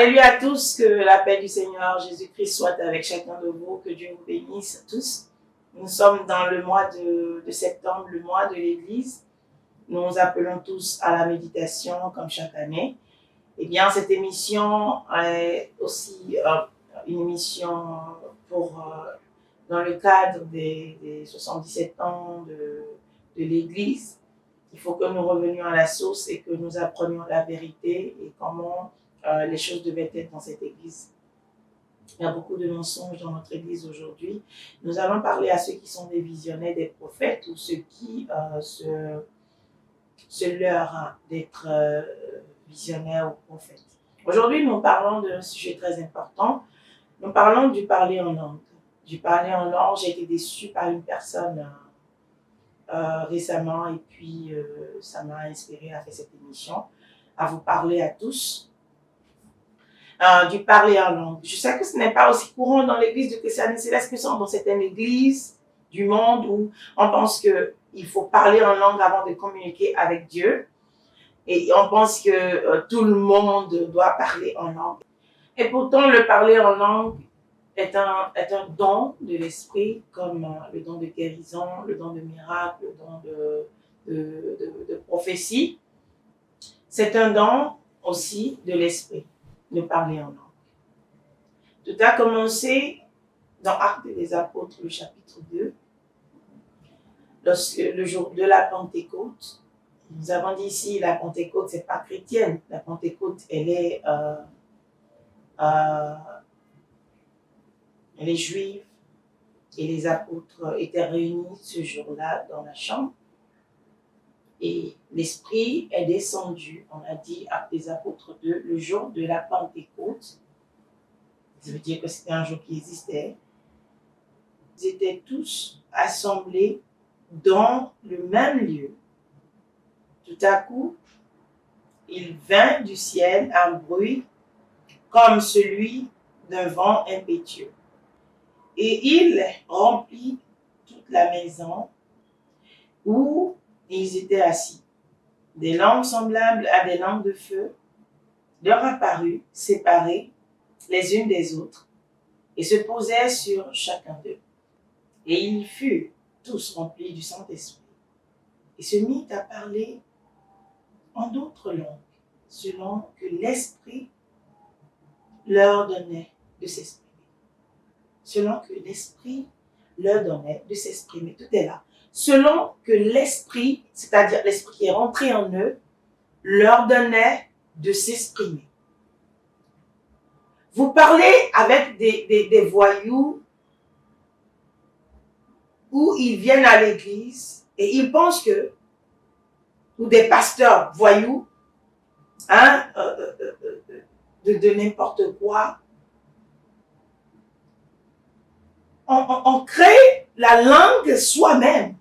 Alléluia à tous, que la paix du Seigneur Jésus-Christ soit avec chacun de vous, que Dieu vous bénisse tous. Nous sommes dans le mois de septembre, le mois de l'Église. Nous appelons tous à la méditation comme chaque année. Eh bien, cette émission est aussi une émission dans le cadre des 77 ans de l'Église. Il faut que nous revenions à la source et que nous apprenions la vérité et comment les choses devaient être dans cette église. Il y a beaucoup de mensonges dans notre église aujourd'hui. Nous allons parler à ceux qui sont des visionnaires, des prophètes ou ceux qui se leurrent d'être visionnaires ou prophètes. Aujourd'hui, nous parlons d'un sujet très important. Nous parlons du parler en langue. Du parler en langue, j'ai été déçue par une personne récemment et puis ça m'a inspiré à faire cette émission, à vous parler à tous. Du parler en langue. Je sais que ce n'est pas aussi courant dans l'église de Christianisme Céleste que dans certaines églises du monde où on pense qu'il faut parler en langue avant de communiquer avec Dieu. Et on pense que tout le monde doit parler en langue. Et pourtant, le parler en langue est un don de l'esprit, comme le don de guérison, le don de miracle, le don de prophétie. C'est un don aussi de l'esprit, de parler en langue. Tout a commencé dans Actes des Apôtres, le chapitre 2, le jour de la Pentecôte. Nous avons dit ici, la Pentecôte, c'est pas chrétienne. La Pentecôte, elle est juive. Et les apôtres étaient réunis ce jour-là dans la chambre. Et l'Esprit est descendu, on a dit, Actes des Apôtres 2, le jour de la Pentecôte. Ça veut dire que c'était un jour qui existait. Ils étaient tous assemblés dans le même lieu. Tout à coup, il vint du ciel un bruit comme celui d'un vent impétueux. Et il remplit toute la maison où ils étaient assis. Des langues semblables à des langues de feu leur apparurent, séparées les unes des autres, et se posèrent sur chacun d'eux. Et ils furent tous remplis du Saint-Esprit, et se mirent à parler en d'autres langues, selon que l'Esprit leur donnait de s'exprimer. Selon que l'Esprit leur donnait de s'exprimer. Tout est là. Selon que l'Esprit, c'est-à-dire l'Esprit qui est rentré en eux, leur donnait de s'exprimer. Vous parlez avec des voyous où ils viennent à l'église et ils pensent que, ou des pasteurs voyous, de n'importe quoi, on crée la langue soi-même.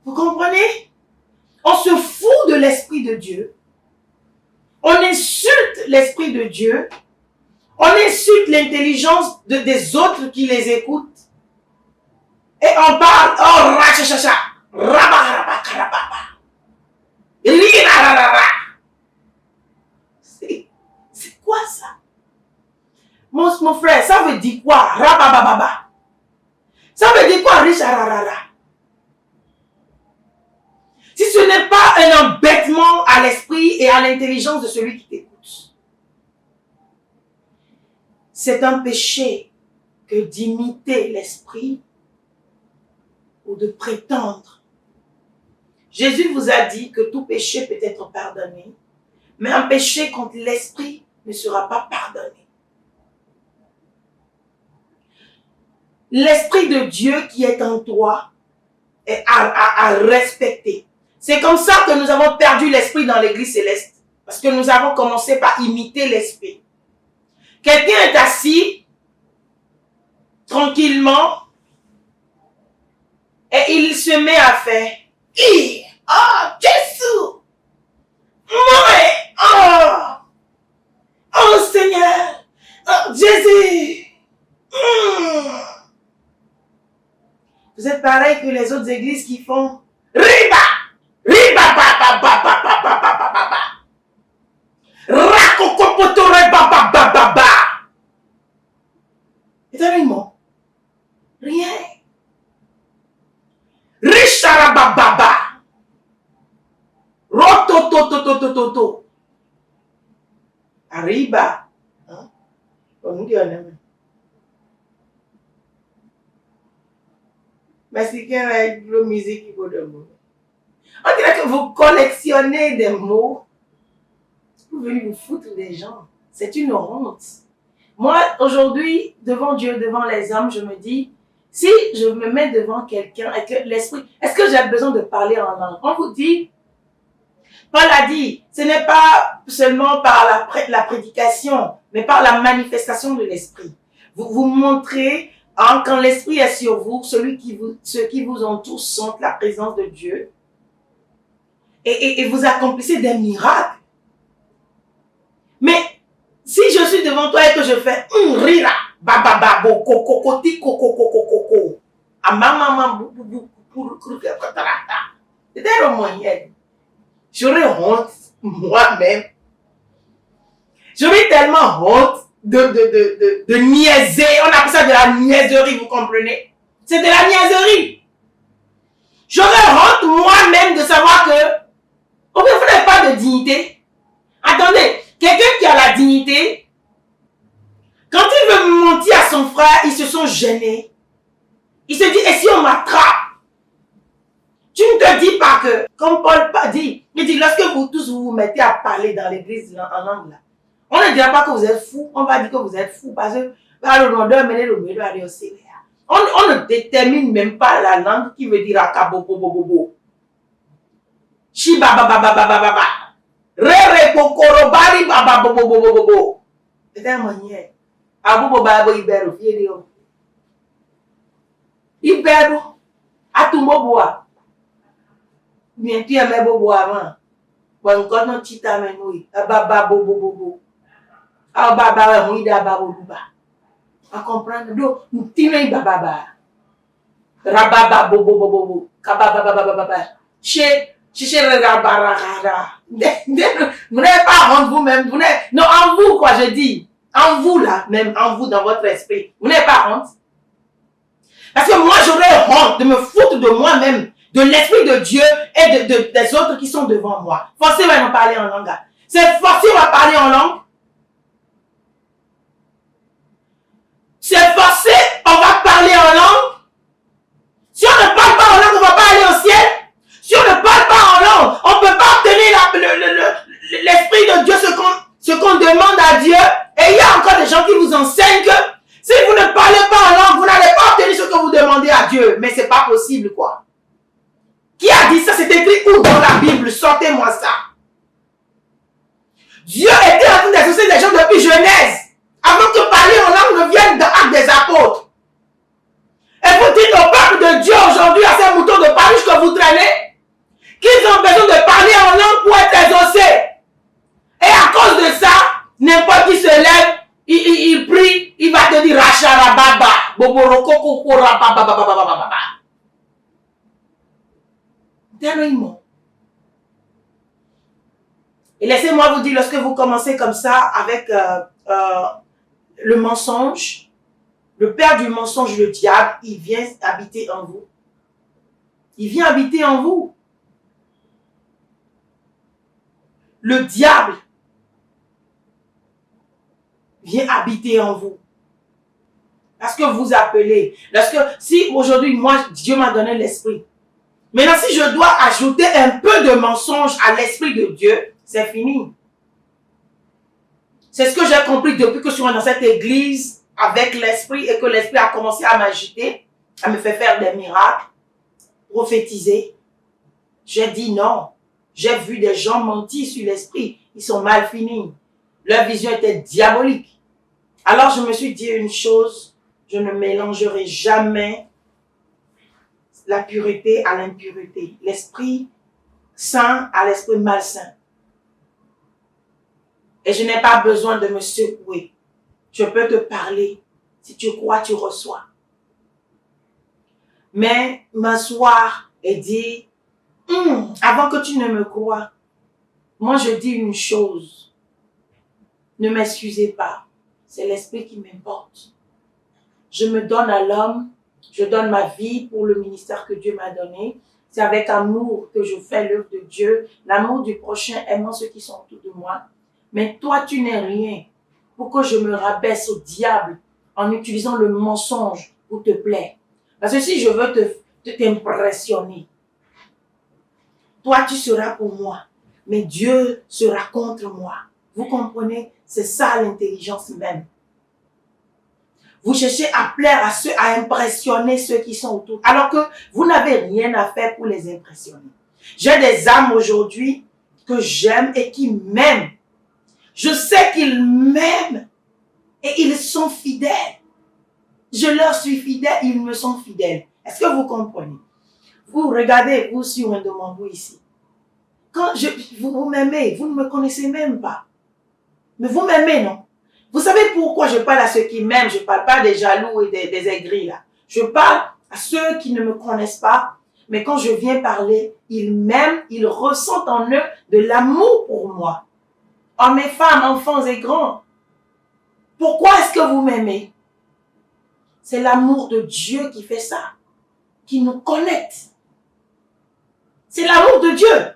Vous comprenez? On se fout de l'Esprit de Dieu. On insulte l'Esprit de Dieu. On insulte l'intelligence des autres qui les écoutent. Et on parle, oh, rachachacha, rabarabakarababa, lirararara. C'est quoi ça? Mon frère, ça veut dire quoi? Rabababa. Ça veut dire quoi? Richararara. Si ce n'est pas un embêtement à l'esprit et à l'intelligence de celui qui t'écoute. C'est un péché que d'imiter l'esprit ou de prétendre. Jésus vous a dit que tout péché peut être pardonné, mais un péché contre l'esprit ne sera pas pardonné. L'esprit de Dieu qui est en toi est à respecter. C'est comme ça que nous avons perdu l'esprit dans l'église céleste. Parce que nous avons commencé par imiter l'esprit. Quelqu'un est assis tranquillement et il se met à faire oh Jésus, oh Seigneur, oh Jésus. Vous êtes pareil que les autres églises qui font riba, riba, ba, ba, ba, ba, ba, ba, ba, ba, ba, ba. Rakokopoto, riba. Hein? On dit on aime. Mais c'est qu'il y a une musique qui vaut de mots. On dirait que vous collectionnez des mots pour venir vous foutre des gens. C'est une honte. Moi, aujourd'hui, devant Dieu, devant les hommes, je me dis, si je me mets devant quelqu'un et que l'esprit, est-ce que j'ai besoin de parler en langue? On vous dit, Paul a dit, ce n'est pas seulement par la prédication, mais par la manifestation de l'esprit. Vous montrez, hein, quand l'esprit est sur vous, ceux qui vous entourent sentent la présence de Dieu. Et vous accomplissez des miracles. Mais si je suis devant toi et que je fais rira, babababo, kokokoti, kokokokoko, amamama, c'était le moyen. J'aurais honte, moi-même. J'aurais tellement honte de niaiser. On appelle ça de la niaiserie, vous comprenez? C'est de la niaiserie. J'aurais honte moi-même de savoir que vous n'avez pas de dignité. Attendez, quelqu'un qui a la dignité, quand il veut mentir à son frère, ils se sont gênés. Il se dit, et si on m'attrape? Tu ne te dis pas que, comme Paul dit, il dit, lorsque vous tous vous mettez à parler dans l'église en langue, là, on ne dira pas que vous êtes fou, on va dire que vous êtes fou parce que on ne détermine même pas la langue qui veut dire akabobobobobo. Shiba baba baba baba baba. Rere kokoro bari baba bobobobobobo. C'est un manière. Abubo babo ibero fielio. Ibero atumoboa. Bien tu aimes bobo avant. Bon quand on chita menui. Ababa bobobobo. Ababa muida babo duba. À comprendre. Donc, nous tirons bababa. Rababa bobobobobo. Kababa baba baba. Chez vous n'avez pas honte vous-même. Non, en vous, quoi, je dis. En vous, là, même en vous, dans votre esprit. Vous n'avez pas honte. Parce que moi, j'aurais honte de me foutre de moi-même, de l'esprit de Dieu et des autres qui sont devant moi. Forcément, ils vont parler en langue. C'est forcé, on va parler en langue. C'est forcé, on va parler en langue. Si on ne parle pas en langue, on ne va pas aller au ciel. Si on ne parle pas en langue, on ne peut pas obtenir l'esprit de Dieu, ce qu'on demande à Dieu. Et il y a encore des gens qui vous enseignent que si vous ne parlez pas en langue, vous n'allez pas obtenir ce que vous demandez à Dieu. Mais ce n'est pas possible, quoi. Qui a dit ça? C'est écrit où dans la Bible? Sortez-moi ça. Dieu était en train d'associer des gens depuis Genèse, avant que parler en langue ne vienne dans l'Acte des Apôtres. Et vous dites au peuple de Dieu aujourd'hui, à ces moutons de Paris que vous traînez, qu'ils ont besoin de parler en langue pour être exaucés. Et à cause de ça, n'importe qui se lève, il prie, il va te dire Racharababa, Boboroko, Rabababababababa. Dernièrement. Et laissez-moi vous dire, lorsque vous commencez comme ça avec le mensonge, le père du mensonge, le diable, il vient habiter en vous. Il vient habiter en vous. Le diable vient habiter en vous. Parce que vous appelez. Si aujourd'hui, moi, Dieu m'a donné l'esprit. Maintenant, si je dois ajouter un peu de mensonge à l'esprit de Dieu, c'est fini. C'est ce que j'ai compris depuis que je suis dans cette église avec l'esprit et que l'esprit a commencé à m'agiter, à me faire des miracles, prophétiser. J'ai dit non. J'ai vu des gens mentir sur l'esprit. Ils sont mal finis. Leur vision était diabolique. Alors je me suis dit une chose, je ne mélangerai jamais la pureté à l'impureté. L'esprit saint à l'esprit malsain. Et je n'ai pas besoin de me secouer. Je peux te parler. Si tu crois, tu reçois. Mais m'asseoir et dire, avant que tu ne me crois, moi je dis une chose. Ne m'excusez pas. C'est l'esprit qui m'importe. Je me donne à l'homme. Je donne ma vie pour le ministère que Dieu m'a donné. C'est avec amour que je fais l'œuvre de Dieu. L'amour du prochain, aimant ceux qui sont autour de moi. Mais toi, tu n'es rien pour que je me rabaisse au diable en utilisant le mensonge pour te plaire. Parce que si je veux t'impressionner, toi, tu seras pour moi, mais Dieu sera contre moi. Vous comprenez? C'est ça l'intelligence même. Vous cherchez à plaire à ceux, à impressionner ceux qui sont autour, alors que vous n'avez rien à faire pour les impressionner. J'ai des âmes aujourd'hui que j'aime et qui m'aiment. Je sais qu'ils m'aiment et ils sont fidèles. Je leur suis fidèle, ils me sont fidèles. Est-ce que vous comprenez? Vous regardez, vous sur un demandou ici. Quand vous m'aimez, vous ne me connaissez même pas. Mais vous m'aimez, non? Vous savez pourquoi je parle à ceux qui m'aiment? Je ne parle pas des jaloux et des aigris là. Je parle à ceux qui ne me connaissent pas. Mais quand je viens parler, ils m'aiment, ils ressentent en eux de l'amour pour moi. Hommes et femmes, enfants et grands. Pourquoi est-ce que vous m'aimez? C'est l'amour de Dieu qui fait ça, qui nous connecte. C'est l'amour de Dieu.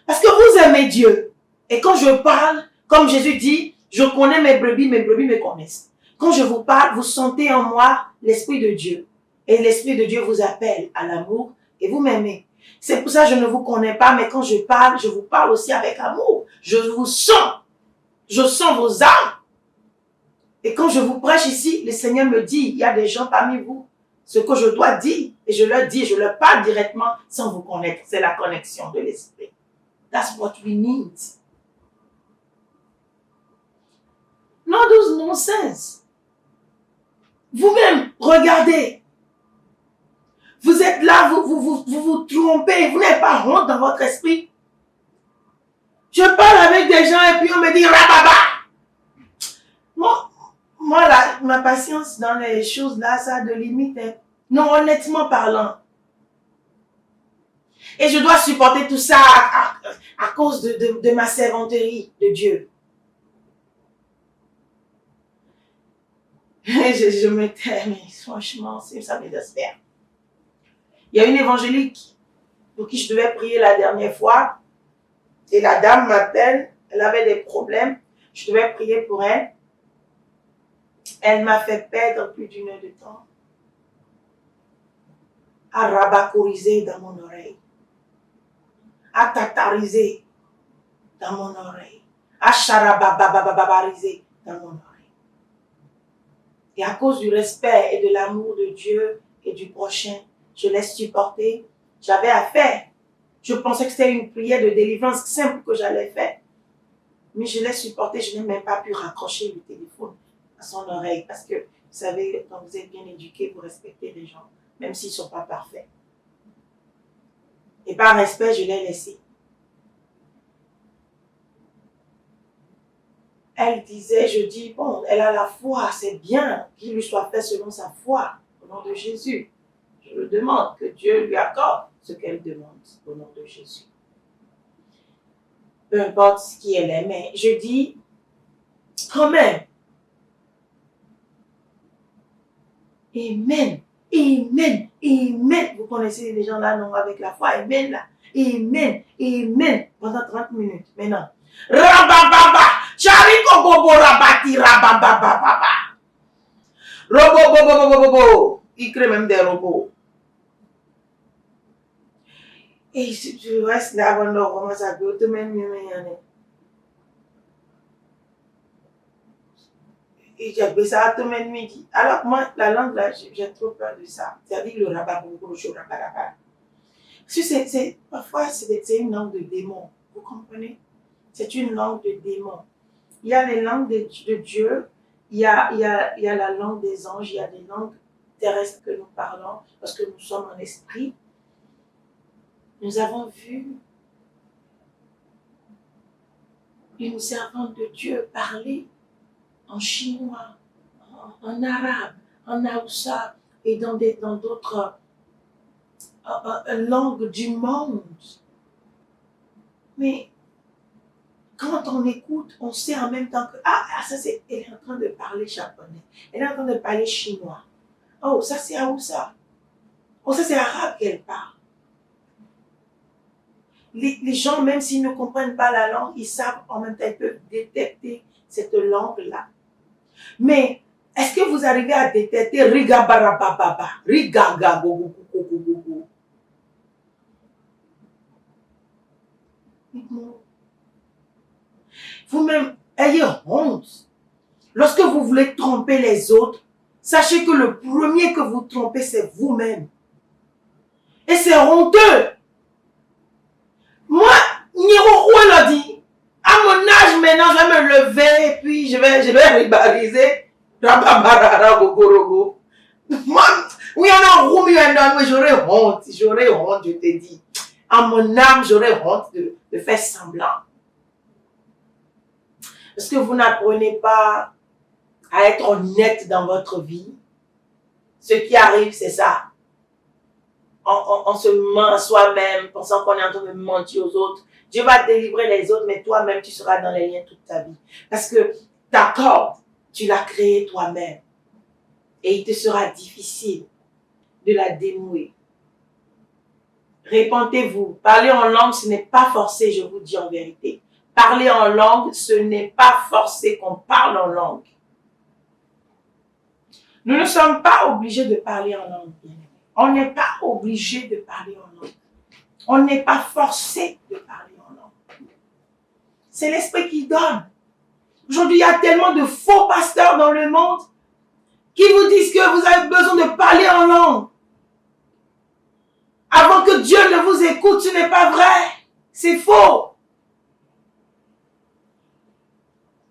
Parce que vous aimez Dieu. Et quand je parle, comme Jésus dit, je connais mes brebis me connaissent. Quand je vous parle, vous sentez en moi l'Esprit de Dieu. Et l'Esprit de Dieu vous appelle à l'amour et vous m'aimez. C'est pour ça que je ne vous connais pas, mais quand je parle, je vous parle aussi avec amour. Je vous sens. Je sens vos âmes. Et quand je vous prêche ici, le Seigneur me dit, il y a des gens parmi vous, ce que je dois dire, et je leur dis, je leur parle directement sans vous connaître. C'est la connexion de l'Esprit. That's what we need. No those nonsense. Vous-même, regardez. Vous êtes là, vous trompez, vous n'avez pas honte dans votre esprit. Je parle avec des gens et puis on me dit rababa. Moi là, ma patience dans les choses là, ça a de limites. Hein. Non, honnêtement parlant. Et je dois supporter tout ça à cause de ma servanterie de Dieu. Je me tais, mais franchement, ça m'exaspère. Il y a une évangélique pour qui je devais prier la dernière fois. Et la dame m'appelle, elle avait des problèmes. Je devais prier pour elle. Elle m'a fait perdre plus d'une heure de temps à rabacoriser dans mon oreille, à tatariser dans mon oreille, à charababababariser dans mon oreille. Et à cause du respect et de l'amour de Dieu et du prochain, je l'ai supporté. J'avais à faire. Je pensais que c'était une prière de délivrance simple que j'allais faire. Mais je l'ai supporté, je n'ai même pas pu raccrocher le téléphone à son oreille. Parce que, vous savez, quand vous êtes bien éduqué, vous respectez les gens, même s'ils ne sont pas parfaits. Et par respect, je l'ai laissé. Elle disait, je dis, bon, elle a la foi, c'est bien qu'il lui soit fait selon sa foi, au nom de Jésus. Je le demande, que Dieu lui accorde ce qu'elle demande, au nom de Jésus. Peu importe ce qui elle est, mais je dis, quand même, Amen, Amen, Amen. Vous connaissez les gens là, non, avec la foi, Amen là. Amen, Amen, pendant 30 minutes. Maintenant, Rabababa, Chariko Bobo Rabati, Rabababa. Robo. Il crée même des robots. Et si tu restes là, on commence à go, tout même mieux, et j'ai fait ça tout même midi. Alors moi, la langue là, j'ai trop peur de ça. C'est-à-dire le rababobo, le rabaraba. Parfois, c'est une langue de démon. Vous comprenez? C'est une langue de démon. Il y a les langues de Dieu, il y a la langue des anges, il y a des langues terrestres que nous parlons parce que nous sommes en esprit. Nous avons vu une servante de Dieu parler en chinois, en arabe, en haoussa et dans d'autres langues du monde. Mais quand on écoute, on sait en même temps que elle est en train de parler japonais, elle est en train de parler chinois. Oh, ça c'est haoussa. Oh, ça c'est arabe qu'elle parle. les gens, même s'ils ne comprennent pas la langue, ils savent en même temps, ils peuvent détecter cette langue-là. Mais est-ce que vous arrivez à détecter riga barababa, riga ga go go go go go go? Vous-même, ayez honte. Lorsque vous voulez tromper les autres, sachez que le premier que vous trompez, c'est vous-même. Et c'est honteux. Moi, Niro l'a dit, à mon âge maintenant, je vais me lever et puis je vais ribariser. Moi, oui, on a roumi mais j'aurais honte, je te dis. À mon âme, j'aurais honte de faire semblant. Parce que vous n'apprenez pas à être honnête dans votre vie. Ce qui arrive, c'est ça. On se ment à soi-même, pensant qu'on est en train de mentir aux autres. Dieu va délivrer les autres, mais toi-même, tu seras dans les liens toute ta vie. Parce que ta corde, tu l'as créée toi-même. Et il te sera difficile de la dénouer. Répentez-vous. Parler en langue, ce n'est pas forcé, je vous dis en vérité. Parler en langue, ce n'est pas forcé qu'on parle en langue. Nous ne sommes pas obligés de parler en langue. On n'est pas obligé de parler en langue. On n'est pas forcé de parler en langue. C'est l'Esprit qui donne. Aujourd'hui, il y a tellement de faux pasteurs dans le monde qui vous disent que vous avez besoin de parler en langue. Avant que Dieu ne vous écoute, ce n'est pas vrai. C'est faux.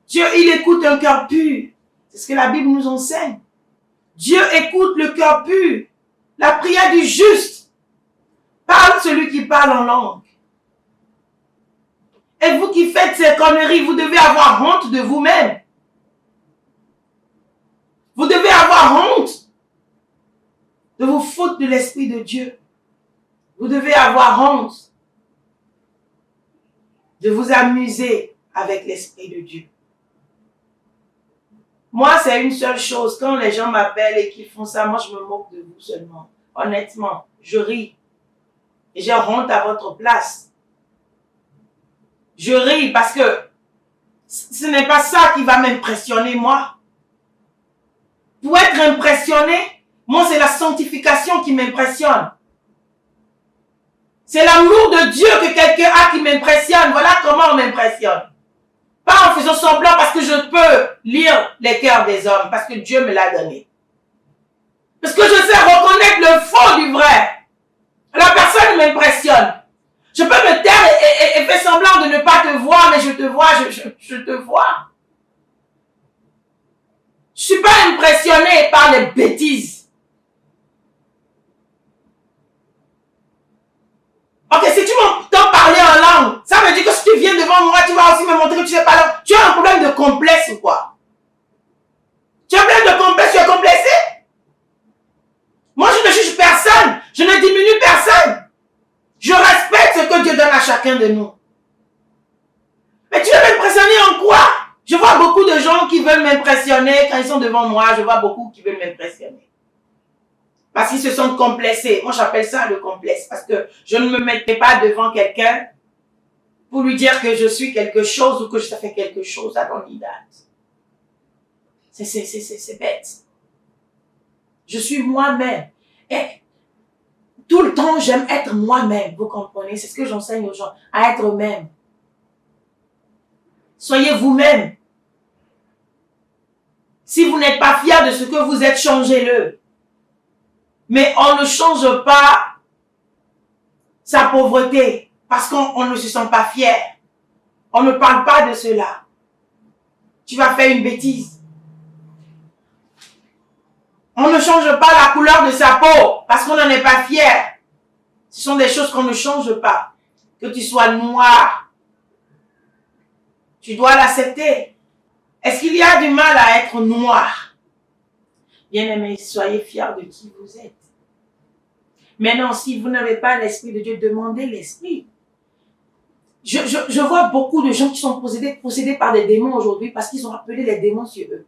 Dieu, il écoute un cœur pur. C'est ce que la Bible nous enseigne. Dieu écoute le cœur pur. La prière du juste. Parle celui qui parle en langue. Et vous qui faites ces conneries, vous devez avoir honte de vous-même. Vous devez avoir honte de vos fautes de l'Esprit de Dieu. Vous devez avoir honte de vous amuser avec l'Esprit de Dieu. Moi, c'est une seule chose. Quand les gens m'appellent et qu'ils font ça, moi, je me moque de vous seulement. Honnêtement, je ris. Et j'ai honte à votre place. Je ris parce que ce n'est pas ça qui va m'impressionner, moi. Pour être impressionné, moi, c'est la sanctification qui m'impressionne. C'est l'amour de Dieu que quelqu'un a qui m'impressionne. Voilà comment on m'impressionne. Pas en faisant semblant parce que je peux lire les cœurs des hommes, parce que Dieu me l'a donné. Parce que je sais reconnaître le faux du vrai. La personne m'impressionne. Je peux me taire et faire semblant de ne pas te voir, mais je te vois, je te vois. Je suis pas impressionné par les bêtises. Ok, si tu m'entends parler en langue, ça veut dire que si tu viens devant moi, tu vas aussi me montrer que tu sais pas langue. Tu as un problème de complexe ou quoi? Tu as un problème de complexe, tu es complexé? Moi, je ne juge personne. Je ne diminue personne. Je respecte ce que Dieu donne à chacun de nous. Mais tu veux m'impressionner en quoi? Je vois beaucoup de gens qui veulent m'impressionner. Quand ils sont devant moi, je vois beaucoup qui veulent m'impressionner. Parce qu'ils se sentent complexés. Moi, j'appelle ça le complexe. Parce que je ne me mettrai pas devant quelqu'un pour lui dire que je suis quelque chose ou que je fais quelque chose. I don't need that. C'est bête. Je suis moi-même. Et tout le temps, j'aime être moi-même. Vous comprenez? C'est ce que j'enseigne aux gens. À être eux-mêmes. Soyez vous-même. Si vous n'êtes pas fier de ce que vous êtes, changez-le. Mais on ne change pas sa pauvreté parce qu'on ne se sent pas fier. On ne parle pas de cela. Tu vas faire une bêtise. On ne change pas la couleur de sa peau parce qu'on n'en est pas fier. Ce sont des choses qu'on ne change pas. Que tu sois noir, tu dois l'accepter. Est-ce qu'il y a du mal à être noir? Bien-aimés, soyez fiers de qui vous êtes. Maintenant, si vous n'avez pas l'Esprit de Dieu, demandez l'Esprit. Je vois beaucoup de gens qui sont possédés par des démons aujourd'hui parce qu'ils ont appelé les démons sur eux.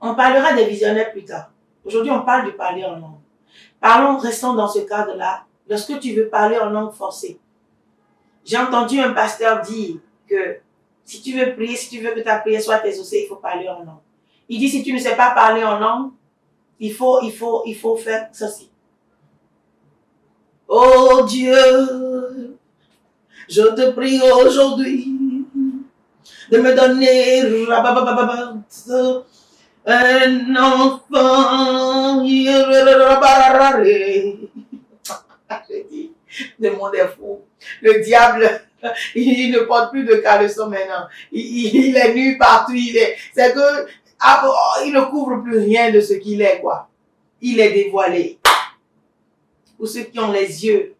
On parlera des visionnaires plus tard. Aujourd'hui, on parle de parler en langue. Restons dans ce cadre-là. Lorsque tu veux parler en langue forcée, J'ai entendu un pasteur dire que si tu veux prier, si tu veux que ta prière soit exaucée, il faut parler en langue. Il dit si tu ne sais pas parler en langue, il faut faire ceci. Oh Dieu, je te prie aujourd'hui de me donner un enfant. Je dis, le monde est fou. Le diable, il ne porte plus de caleçon maintenant. Il est nu partout. C'est que, il ne couvre plus rien de ce qu'il est, quoi. Il est dévoilé. Pour ceux qui ont les yeux.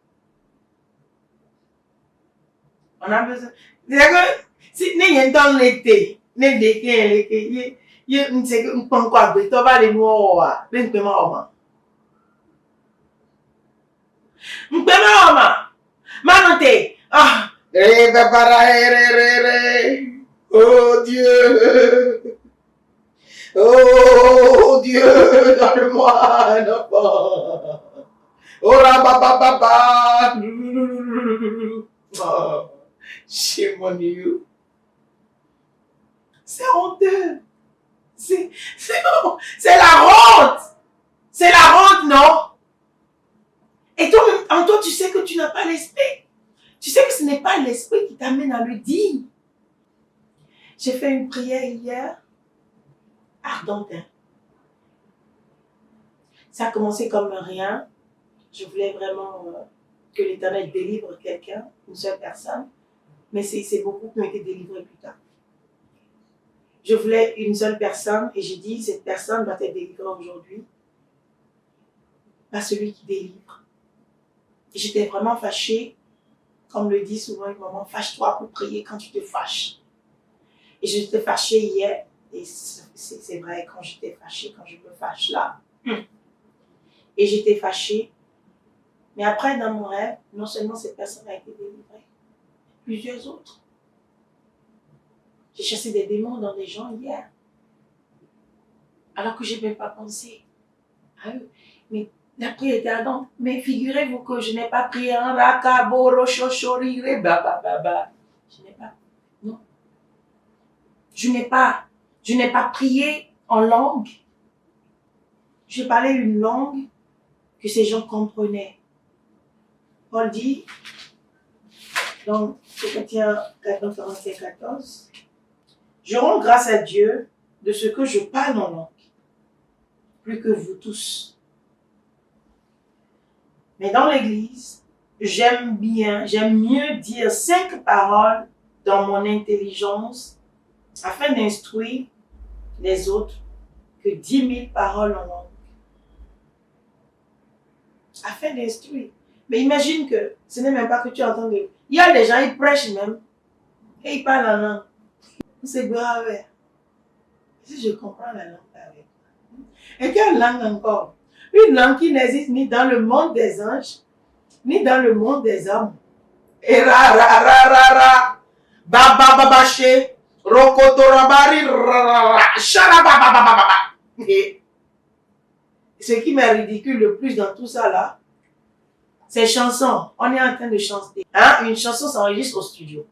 On a besoin. C'est que, si n'y a pas l'été, l'été, il sait que on peut quoi, tu vas aller voir, ben tu m'as Manote. Ah. Oh Dieu. Oh Dieu, donne-moi un enfant. Oh rabababa. Oh, shame on you. C'est honteux. C'est la honte. C'est la honte, non? Et toi, en toi, tu sais que tu n'as pas l'esprit. Tu sais que ce n'est pas l'esprit qui t'amène à le dire. J'ai fait une prière hier, ardente. Ça a commencé comme rien. Je voulais vraiment que l'Éternel délivre quelqu'un, une seule personne. Mais c'est beaucoup qui ont été délivrés plus tard. Je voulais une seule personne et j'ai dit, cette personne doit être délivrée aujourd'hui par celui qui délivre. Et j'étais vraiment fâchée. Comme le dit souvent une maman, fâche-toi pour prier quand tu te fâches. Et j'étais fâchée hier. Et c'est vrai, quand j'étais fâchée, quand je me fâche là. Et j'étais fâchée. Mais après, dans mon rêve, non seulement cette personne a été délivrée, plusieurs autres. J'ai chassé des démons dans des gens hier. Alors que je n'ai même pas pensé à eux. Mais la prière était ardente. Mais figurez-vous que je n'ai pas prié en rakaboro shoshorire bababa. Je n'ai pas. Non. Je n'ai pas prié en langue. Je parlais une langue que ces gens comprenaient. Paul dit, dans Corinthiens 14, je rends grâce à Dieu de ce que je parle en langue, plus que vous tous. Mais dans l'église, j'aime mieux dire 5 paroles dans mon intelligence afin d'instruire les autres que 10 000 paroles en langue. Afin d'instruire. Mais imagine que ce n'est même pas que tu entends de... Il y a des gens, ils prêchent même et ils parlent en langue. C'est grave. Si je comprends la langue avec. Et quelle langue encore? Une langue qui n'existe ni dans le monde des anges, ni dans le monde des hommes. Et ra ra ra ra ra. Ba ba ba ba she. Rokotorabari ra ra. Sharabababababa. Et ce qui m'est ridicule le plus dans tout ça là, c'est chansons. On est en train de chanter. Hein? Une chanson s'enregistre au studio.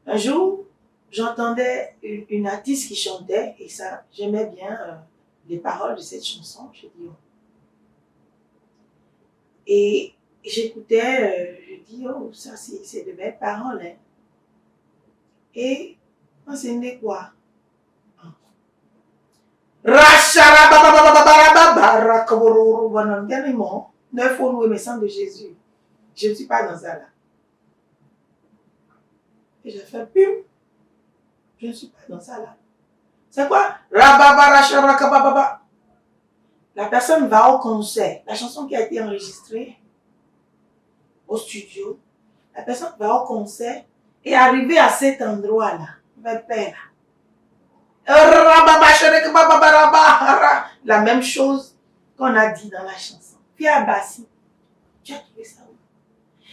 Un jour, j'entendais une artiste qui chantait et ça, j'aimais bien les paroles de cette chanson. Je dis, oh. Et j'écoutais, je dis, oh, ça c'est de belles paroles. Hein. Et c'est quoi? Ne faut nous aimer sang de Jésus. Je ne suis pas dans ça là. Et j'ai fait pim. Je ne suis pas dans ça là. C'est quoi? La personne va au concert. La chanson qui a été enregistrée au studio. La personne va au concert et arriver à cet endroit là. La même chose qu'on a dit dans la chanson. Pierre Bassi. Tu as trouvé ça où?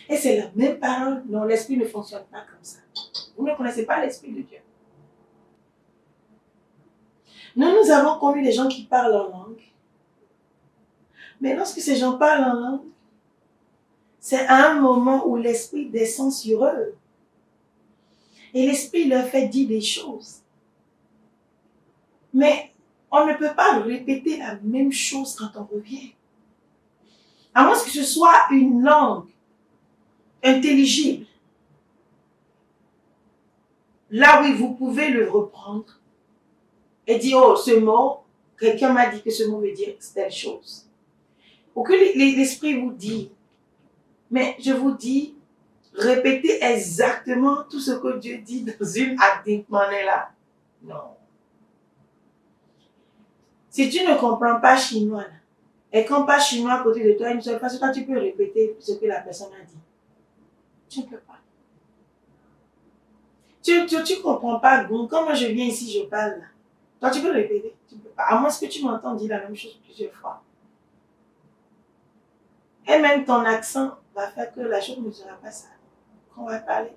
Et c'est la même parole. Non, l'esprit ne fonctionne pas comme ça. Vous ne connaissez pas l'esprit de Dieu. Nous avons connu des gens qui parlent en langue. Mais lorsque ces gens parlent en langue, c'est un moment où l'Esprit descend sur eux. Et l'Esprit leur fait dire des choses. Mais on ne peut pas répéter la même chose quand on revient. À moins que ce soit une langue intelligible. Là, oui, vous pouvez le reprendre et dire, oh, ce mot, quelqu'un m'a dit que ce mot veut dire telle chose. Ou que l'Esprit vous dit, mais je vous dis, répétez exactement tout ce que Dieu dit dans une là. Non. Si tu ne comprends pas chinois, là, et qu'on parle chinois à côté de toi, une seule fois, toi, tu peux répéter ce que la personne a dit. Tu ne peux pas. Tu comprends pas, donc quand moi je viens ici, je parle là. Toi, tu peux répéter. Tu peux pas. À moins que tu m'entends dire la même chose plusieurs fois. Et même ton accent va faire que la chose ne sera pas ça qu'on va parler.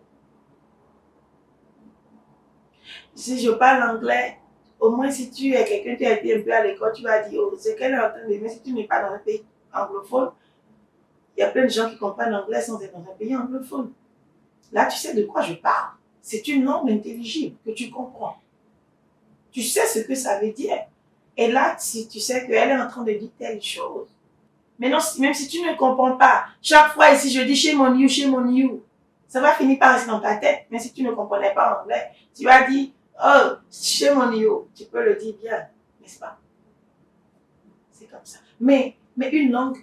Si je parle anglais, au moins si tu es quelqu'un qui a été un peu à l'école, tu vas dire, oh, c'est qu'elle est en train de... Mais si tu n'es pas dans un pays anglophone, il y a plein de gens qui comprennent l'anglais sans être dans un pays anglophone. Là, tu sais de quoi je parle. C'est une langue intelligible que tu comprends. Tu sais ce que ça veut dire. Et là, si tu sais qu'elle est en train de dire telle chose. Mais non, même si tu ne comprends pas, chaque fois ici, je dis chez mon you, ça va finir par rester dans ta tête. Mais si tu ne comprenais pas anglais, tu vas dire, oh, chez mon you, tu peux le dire bien, n'est-ce pas? C'est comme ça. Mais une langue,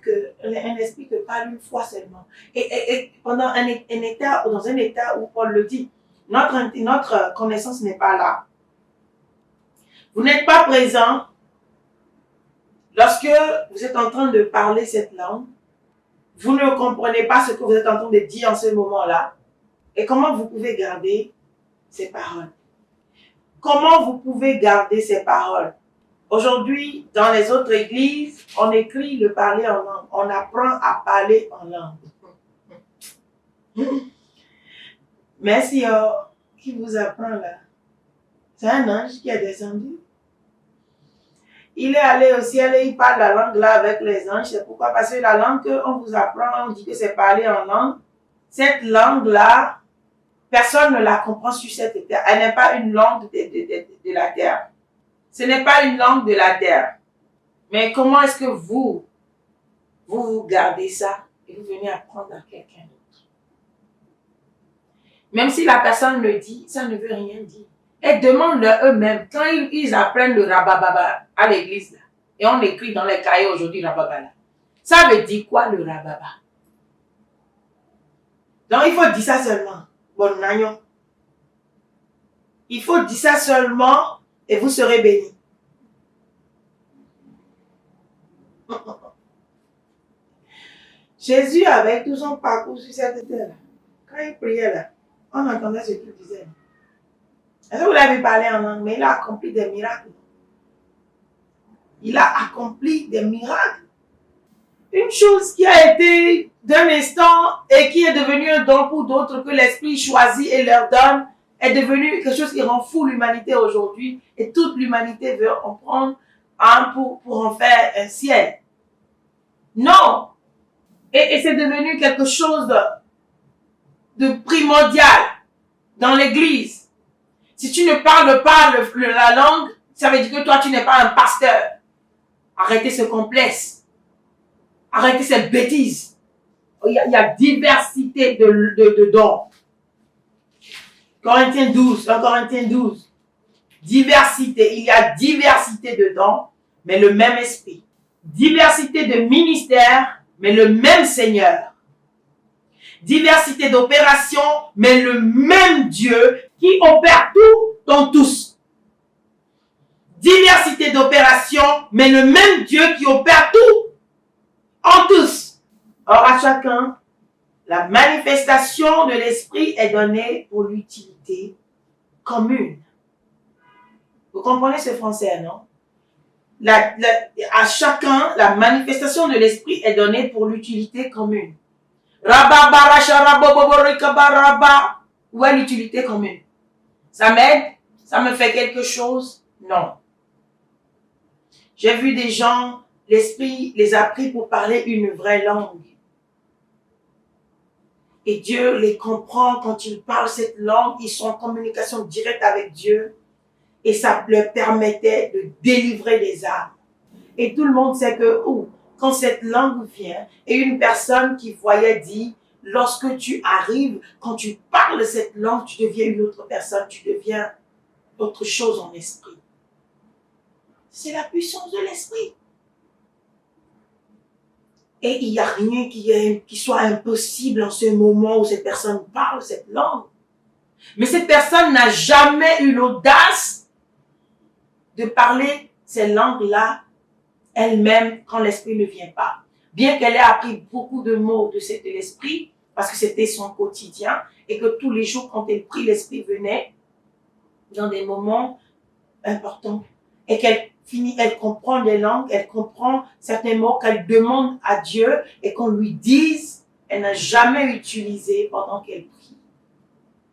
un esprit que parle une fois seulement. Et pendant dans un état où Paul le dit, notre connaissance n'est pas là. Vous n'êtes pas présent lorsque vous êtes en train de parler cette langue. Vous ne comprenez pas ce que vous êtes en train de dire en ce moment-là. Et comment vous pouvez garder ces paroles? Comment vous pouvez garder ces paroles? Aujourd'hui, dans les autres églises, on écrit le parler en langue. On apprend à parler en langue. Merci, qui vous apprend là? C'est un ange qui est descendu. Il est allé au ciel et il parle la langue là avec les anges. C'est pourquoi? Parce que la langue qu'on vous apprend, on dit que c'est parler en langue. Cette langue-là, personne ne la comprend sur cette terre. Elle n'est pas une langue de la terre. Ce n'est pas une langue de la terre. Mais comment est-ce que vous gardez ça et vous venez apprendre à quelqu'un d'autre? Même si la personne le dit, ça ne veut rien dire. Et demandent-leur eux-mêmes, quand ils apprennent le rabababa à l'église, là, et on écrit dans les cahiers aujourd'hui rabababa, ça veut dire quoi le rababa? Donc il faut dire ça seulement. Bon, nayon. Il faut dire ça seulement et vous serez bénis. Jésus, avec tout son parcours sur cette terre, quand il priait là, on entendait ce qu'il disait. Est-ce que vous l'avez parlé en langue? Mais il a accompli des miracles. Il a accompli des miracles. Une chose qui a été d'un instant et qui est devenue un don pour d'autres que l'Esprit choisit et leur donne, est devenue quelque chose qui rend fou l'humanité aujourd'hui. Et toute l'humanité veut en prendre un pour en faire un ciel. Non! Et c'est devenu quelque chose de primordial dans l'Église. Si tu ne parles pas la langue, ça veut dire que toi, tu n'es pas un pasteur. Arrêtez ce complexe. Arrêtez cette bêtise. Il y a diversité de dons. Corinthiens 12, Corinthiens 12. Diversité. Il y a diversité de dons, mais le même esprit. Diversité de ministères, mais le même Seigneur. Diversité d'opérations, mais le même Dieu qui opère tout dans tous. Diversité d'opérations, mais le même Dieu qui opère tout en tous. Or, à chacun, la manifestation de l'esprit est donnée pour l'utilité commune. Vous comprenez ce français, non? À chacun, la manifestation de l'esprit est donnée pour l'utilité commune. Où est l'utilité commune? Ça m'aide? Ça me fait quelque chose? Non. J'ai vu des gens, l'esprit les a pris pour parler une vraie langue. Et Dieu les comprend quand ils parlent cette langue. Ils sont en communication directe avec Dieu. Et ça leur permettait de délivrer les âmes. Et tout le monde sait que quand cette langue vient, et une personne qui voyait dit, lorsque tu arrives, quand tu parles cette langue, tu deviens une autre personne, tu deviens autre chose en esprit. C'est la puissance de l'esprit. Et il n'y a rien qui soit impossible en ce moment où cette personne parle cette langue. Mais cette personne n'a jamais eu l'audace de parler ces langues-là elle-même quand l'esprit ne vient pas. Bien qu'elle ait appris beaucoup de mots de l'esprit, parce que c'était son quotidien, et que tous les jours, quand elle prie, l'esprit venait dans des moments importants. Et elle comprend les langues, elle comprend certains mots qu'elle demande à Dieu et qu'on lui dise, elle n'a jamais utilisé pendant qu'elle prie.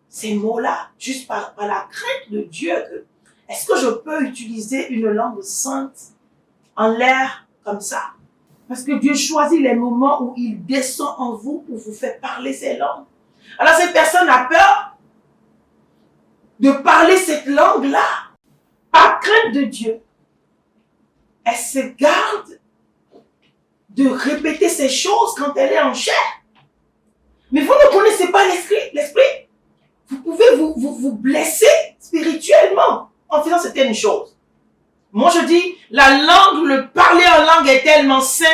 Ces mots-là, juste par la crainte de Dieu, est-ce que je peux utiliser une langue sainte en l'air comme ça? Parce que Dieu choisit les moments où il descend en vous pour vous faire parler ces langues. Alors cette personne a peur de parler cette langue-là par crainte de Dieu. Elle se garde de répéter ces choses quand elle est en chair. Mais vous ne connaissez pas l'esprit. Vous pouvez vous blesser spirituellement en faisant certaines choses. Moi je dis, la langue, le parler en langue est tellement sain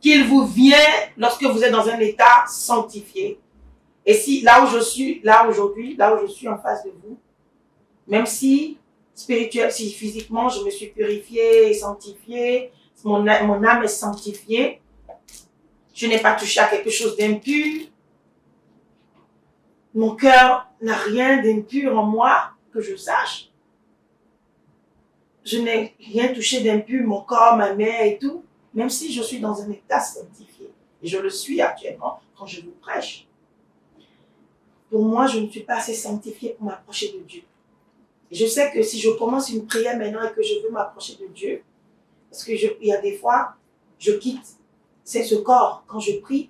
qu'il vous vient lorsque vous êtes dans un état sanctifié. Et si là où je suis, là aujourd'hui, là où je suis en face de vous, même si spirituel, si physiquement je me suis purifiée et sanctifiée, mon âme est sanctifiée, je n'ai pas touché à quelque chose d'impur, mon cœur n'a rien d'impur en moi que je sache. Je n'ai rien touché d'impur, mon corps, ma main et tout, même si je suis dans un état sanctifié. Et je le suis actuellement quand je vous prêche. Pour moi, je ne suis pas assez sanctifiée pour m'approcher de Dieu. Et je sais que si je commence une prière maintenant et que je veux m'approcher de Dieu, parce qu'il y a des fois, je quitte ce corps quand je prie,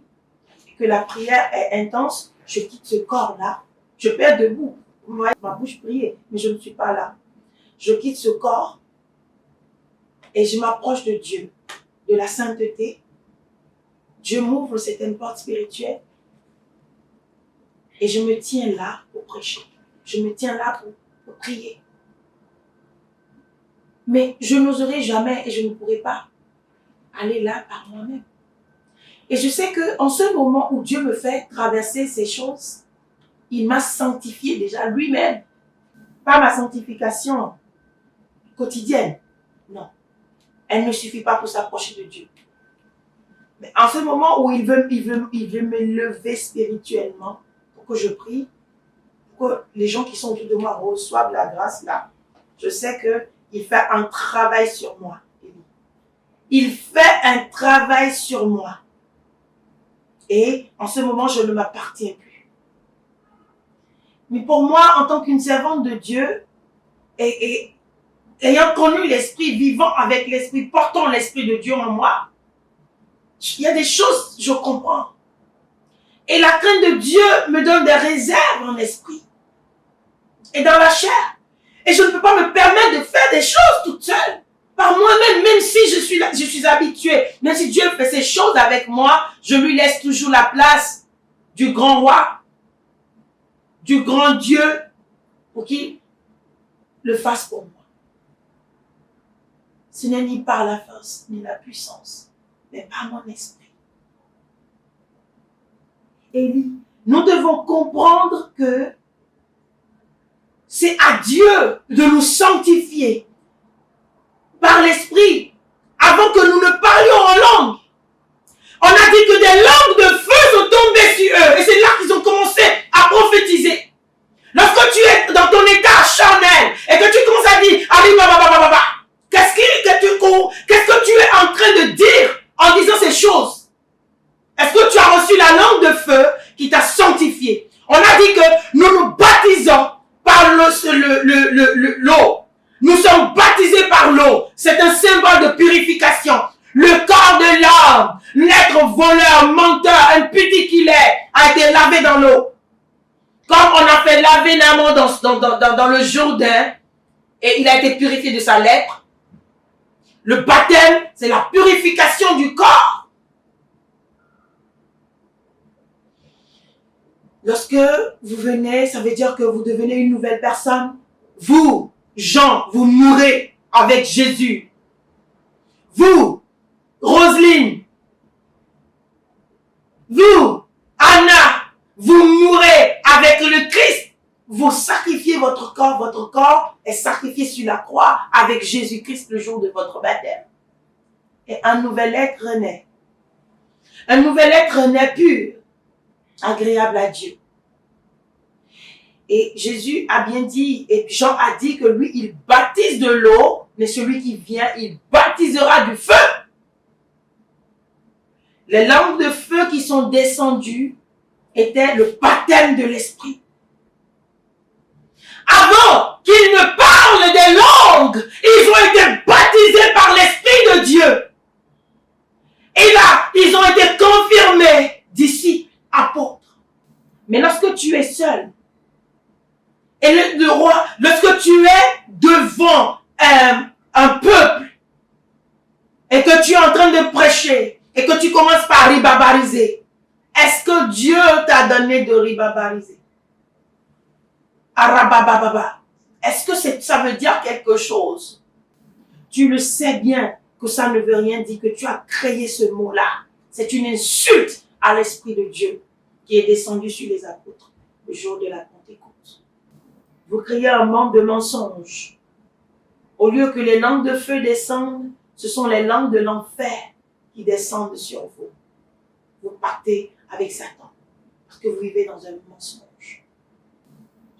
et que la prière est intense, je quitte ce corps-là. Je peux être debout, vous voyez ma bouche prier, mais je ne suis pas là. Je quitte ce corps et je m'approche de Dieu, de la sainteté. Dieu m'ouvre certaines portes spirituelles et je me tiens là pour prêcher. Je me tiens là pour prier. Mais je n'oserai jamais et je ne pourrai pas aller là par moi-même. Et je sais qu'en ce moment où Dieu me fait traverser ces choses, il m'a sanctifié déjà lui-même. Pas ma sanctification quotidienne. Non. Elle ne suffit pas pour s'approcher de Dieu. Mais en ce moment où il veut me lever spirituellement pour que je prie, pour que les gens qui sont autour de moi reçoivent la grâce là, je sais qu'il fait un travail sur moi. Il fait un travail sur moi. Et en ce moment, je ne m'appartiens plus. Mais pour moi, en tant qu'une servante de Dieu, et ayant connu l'esprit, vivant avec l'esprit, portant l'esprit de Dieu en moi, il y a des choses, je comprends. Et la crainte de Dieu me donne des réserves en esprit et dans la chair. Et je ne peux pas me permettre de faire des choses toute seule. Par moi-même, même si je suis habituée, même si Dieu fait ces choses avec moi, je lui laisse toujours la place du grand roi, du grand Dieu, pour qu'il le fasse pour moi. Ce n'est ni par la force, ni la puissance, mais par mon esprit. Élie, nous devons comprendre que c'est à Dieu de nous sanctifier par l'esprit avant que nous ne parlions en langue. On a dit que des langues de feu sont tombées sur eux et c'est là qu'ils ont commencé à prophétiser. Lorsque tu es dans ton état charnel et que tu commences à dire qu'est-ce que tu es en train de dire en disant ces choses? Est-ce que tu as reçu la langue de feu qui t'a sanctifié? On a dit que nous nous baptisons par l'eau. Nous sommes baptisés par l'eau. C'est un symbole de purification. Le corps de l'homme, l'être voleur, menteur, impudent qu'il est, a été lavé dans l'eau. Comme on a fait laver Naaman dans le Jourdain, et il a été purifié de sa lèpre. Le baptême, c'est la purification du corps. Lorsque vous venez, ça veut dire que vous devenez une nouvelle personne. Vous, Jean, vous mourrez avec Jésus. Vous, Roselyne, vous, Anna, vous mourrez avec le Christ. Vous sacrifiez votre corps est sacrifié sur la croix avec Jésus-Christ le jour de votre baptême. Et un nouvel être naît. Un nouvel être naît pur, agréable à Dieu. Et Jésus a bien dit, et Jean a dit que lui, il baptise de l'eau, mais celui qui vient, il baptisera du feu. Les langues de feu qui sont descendues étaient le baptême de l'esprit. Avant qu'ils ne parlent des langues, ils ont été baptisés par l'Esprit de Dieu. Et là, ils ont été confirmés disciples, apôtres. Mais lorsque tu es seul, et le roi, lorsque tu es devant un peuple, et que tu es en train de prêcher, et que tu commences par ribabariser, est-ce que Dieu t'a donné de ribabariser? Arabababa. Est-ce que ça veut dire quelque chose? Tu le sais bien que ça ne veut rien dire, que tu as créé ce mot-là. C'est une insulte à l'Esprit de Dieu qui est descendu sur les apôtres le jour de la Pentecôte. Vous créez un monde de mensonges. Au lieu que les langues de feu descendent, ce sont les langues de l'enfer qui descendent sur vous. Vous partez avec Satan parce que vous vivez dans un mensonge.